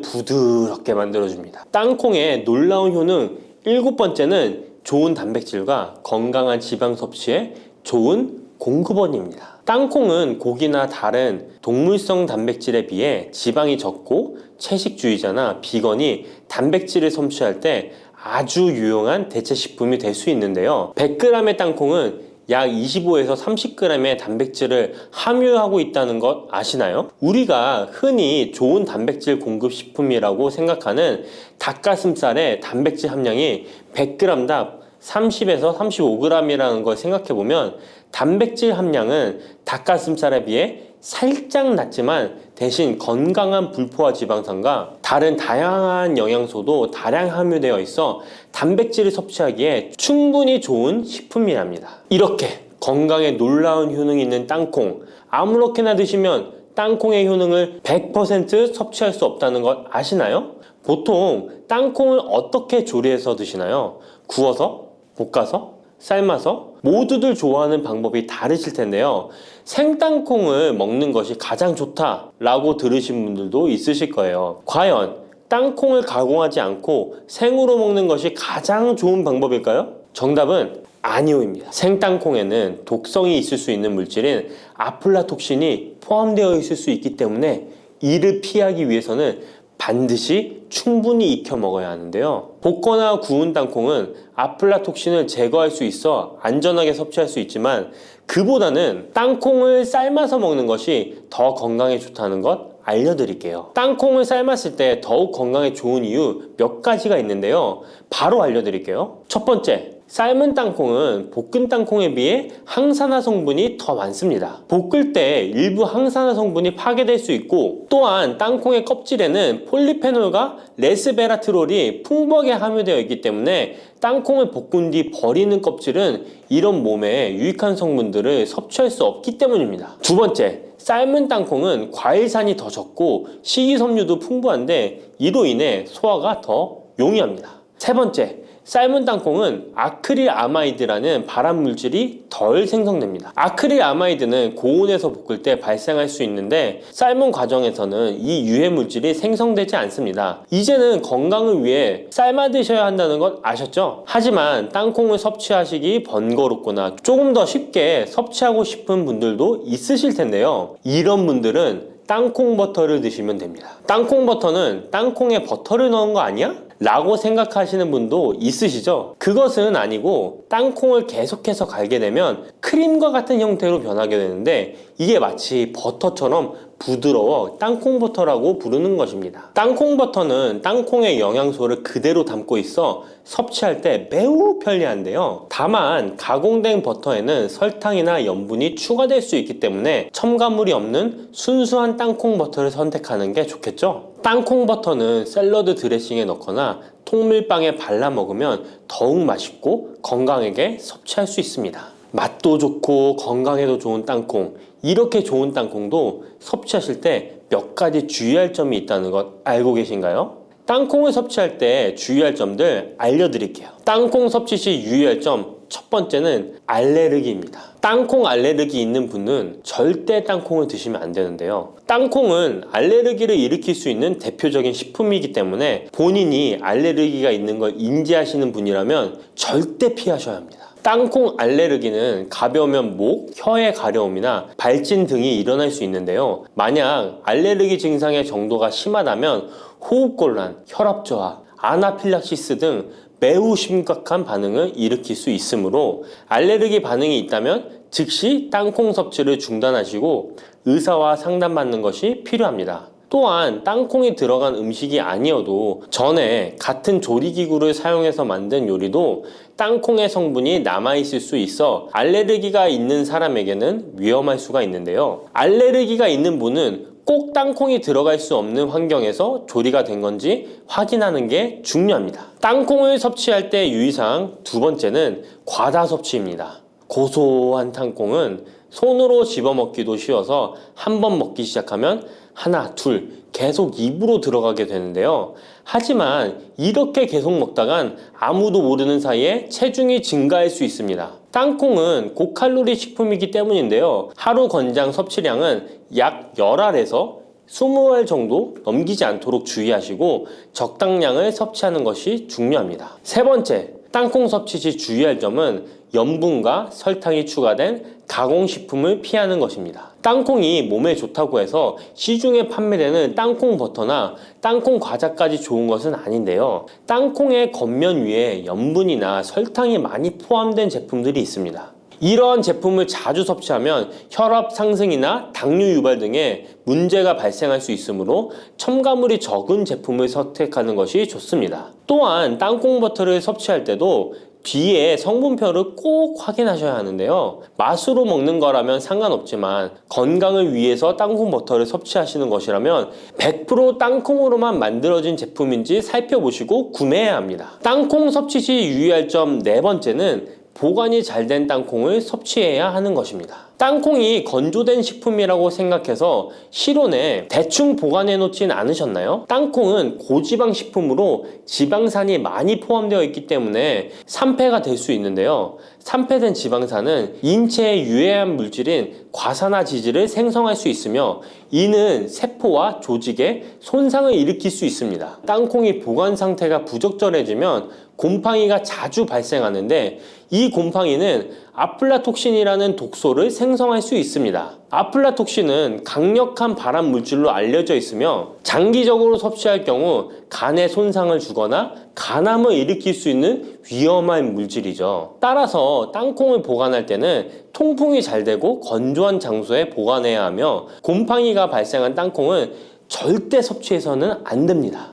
부드럽게 만들어줍니다. 땅콩의 놀라운 효능 7번째는 좋은 단백질과 건강한 지방 섭취에 좋은 공급원입니다. 땅콩은 고기나 다른 동물성 단백질에 비해 지방이 적고 채식주의자나 비건이 단백질을 섭취할 때 아주 유용한 대체 식품이 될 수 있는데요. 100g의 땅콩은 약 25에서 30g의 단백질을 함유하고 있다는 것 아시나요? 우리가 흔히 좋은 단백질 공급 식품이라고 생각하는 닭가슴살의 단백질 함량이 100g당 30에서 35g이라는 걸 생각해보면 단백질 함량은 닭가슴살에 비해 살짝 낮지만 대신 건강한 불포화 지방산과 다른 다양한 영양소도 다량 함유되어 있어 단백질을 섭취하기에 충분히 좋은 식품이랍니다. 이렇게 건강에 놀라운 효능이 있는 땅콩, 아무렇게나 드시면 땅콩의 효능을 100% 섭취할 수 없다는 것 아시나요? 보통 땅콩을 어떻게 조리해서 드시나요? 구워서? 볶아서? 삶아서? 모두들 좋아하는 방법이 다르실 텐데요. 생땅콩을 먹는 것이 가장 좋다라고 들으신 분들도 있으실 거예요. 과연 땅콩을 가공하지 않고 생으로 먹는 것이 가장 좋은 방법일까요? 정답은 아니오입니다. 생땅콩에는 독성이 있을 수 있는 물질인 아플라톡신이 포함되어 있을 수 있기 때문에 이를 피하기 위해서는 반드시 충분히 익혀 먹어야 하는데요. 볶거나 구운 땅콩은 아플라톡신을 제거할 수 있어 안전하게 섭취할 수 있지만 그보다는 땅콩을 삶아서 먹는 것이 더 건강에 좋다는 것 알려드릴게요. 땅콩을 삶았을 때 더욱 건강에 좋은 이유 몇 가지가 있는데요. 바로 알려드릴게요. 첫 번째, 삶은 땅콩은 볶은 땅콩에 비해 항산화 성분이 더 많습니다. 볶을 때 일부 항산화 성분이 파괴될 수 있고 또한 땅콩의 껍질에는 폴리페놀과 레스베라트롤이 풍부하게 함유되어 있기 때문에 땅콩을 볶은 뒤 버리는 껍질은 이런 몸에 유익한 성분들을 섭취할 수 없기 때문입니다. 두 번째, 삶은 땅콩은 과일산이 더 적고 식이섬유도 풍부한데 이로 인해 소화가 더 용이합니다. 세 번째, 삶은 땅콩은 아크릴아마이드라는 발암물질이 덜 생성됩니다. 아크릴아마이드는 고온에서 볶을 때 발생할 수 있는데 삶은 과정에서는 이 유해물질이 생성되지 않습니다. 이제는 건강을 위해 삶아 드셔야 한다는 것 아셨죠? 하지만 땅콩을 섭취하시기 번거롭거나 조금 더 쉽게 섭취하고 싶은 분들도 있으실 텐데요. 이런 분들은 땅콩 버터를 드시면 됩니다. 땅콩 버터는 땅콩에 버터를 넣은 거 아니야? 라고 생각하시는 분도 있으시죠? 그것은 아니고 땅콩을 계속해서 갈게 되면 크림과 같은 형태로 변하게 되는데 이게 마치 버터처럼 부드러워 땅콩 버터라고 부르는 것입니다. 땅콩 버터는 땅콩의 영양소를 그대로 담고 있어 섭취할 때 매우 편리한데요. 다만 가공된 버터에는 설탕이나 염분이 추가될 수 있기 때문에 첨가물이 없는 순수한 땅콩 버터를 선택하는 게 좋겠죠. 땅콩 버터는 샐러드 드레싱에 넣거나 통밀빵에 발라 먹으면 더욱 맛있고 건강하게 섭취할 수 있습니다. 맛도 좋고 건강에도 좋은 땅콩, 이렇게 좋은 땅콩도 섭취하실 때 몇 가지 주의할 점이 있다는 것 알고 계신가요? 땅콩을 섭취할 때 주의할 점들 알려드릴게요. 땅콩 섭취 시 유의할 점 첫 번째는 알레르기입니다. 땅콩 알레르기 있는 분은 절대 땅콩을 드시면 안 되는데요. 땅콩은 알레르기를 일으킬 수 있는 대표적인 식품이기 때문에 본인이 알레르기가 있는 걸 인지하시는 분이라면 절대 피하셔야 합니다. 땅콩 알레르기는 가벼우면 목, 혀의 가려움이나 발진 등이 일어날 수 있는데요. 만약 알레르기 증상의 정도가 심하다면 호흡곤란, 혈압저하, 아나필락시스 등 매우 심각한 반응을 일으킬 수 있으므로 알레르기 반응이 있다면 즉시 땅콩 섭취를 중단하시고 의사와 상담받는 것이 필요합니다. 또한 땅콩이 들어간 음식이 아니어도 전에 같은 조리기구를 사용해서 만든 요리도 땅콩의 성분이 남아있을 수 있어 알레르기가 있는 사람에게는 위험할 수가 있는데요. 알레르기가 있는 분은 꼭 땅콩이 들어갈 수 없는 환경에서 조리가 된 건지 확인하는 게 중요합니다. 땅콩을 섭취할 때 유의사항 두 번째는 과다 섭취입니다. 고소한 땅콩은 손으로 집어먹기도 쉬워서 한 번 먹기 시작하면 하나, 둘 계속 입으로 들어가게 되는데요. 하지만 이렇게 계속 먹다간 아무도 모르는 사이에 체중이 증가할 수 있습니다. 땅콩은 고칼로리 식품이기 때문인데요. 하루 권장 섭취량은 약 10알에서 20알 정도 넘기지 않도록 주의하시고 적당량을 섭취하는 것이 중요합니다. 세 번째, 땅콩 섭취 시 주의할 점은 염분과 설탕이 추가된 가공식품을 피하는 것입니다. 땅콩이 몸에 좋다고 해서 시중에 판매되는 땅콩 버터나 땅콩 과자까지 좋은 것은 아닌데요. 땅콩의 겉면 위에 염분이나 설탕이 많이 포함된 제품들이 있습니다. 이러한 제품을 자주 섭취하면 혈압 상승이나 당뇨 유발 등의 문제가 발생할 수 있으므로 첨가물이 적은 제품을 선택하는 것이 좋습니다. 또한 땅콩 버터를 섭취할 때도 뒤에 성분표를 꼭 확인하셔야 하는데요. 맛으로 먹는 거라면 상관없지만 건강을 위해서 땅콩 버터를 섭취하시는 것이라면 100% 땅콩으로만 만들어진 제품인지 살펴보시고 구매해야 합니다. 땅콩 섭취 시 유의할 점 네 번째는 보관이 잘 된 땅콩을 섭취해야 하는 것입니다. 땅콩이 건조된 식품이라고 생각해서 실온에 대충 보관해 놓진 않으셨나요? 땅콩은 고지방 식품으로 지방산이 많이 포함되어 있기 때문에 산패가 될 수 있는데요. 산패된 지방산은 인체에 유해한 물질인 과산화지질을 생성할 수 있으며 이는 세포와 조직에 손상을 일으킬 수 있습니다. 땅콩이 보관 상태가 부적절해지면 곰팡이가 자주 발생하는데 이 곰팡이는 아플라톡신이라는 독소를 생성할 수 있습니다. 아플라톡신은 강력한 발암 물질로 알려져 있으며 장기적으로 섭취할 경우 간에 손상을 주거나 간암을 일으킬 수 있는 위험한 물질이죠. 따라서 땅콩을 보관할 때는 통풍이 잘 되고 건조한 장소에 보관해야 하며 곰팡이가 발생한 땅콩은 절대 섭취해서는 안 됩니다.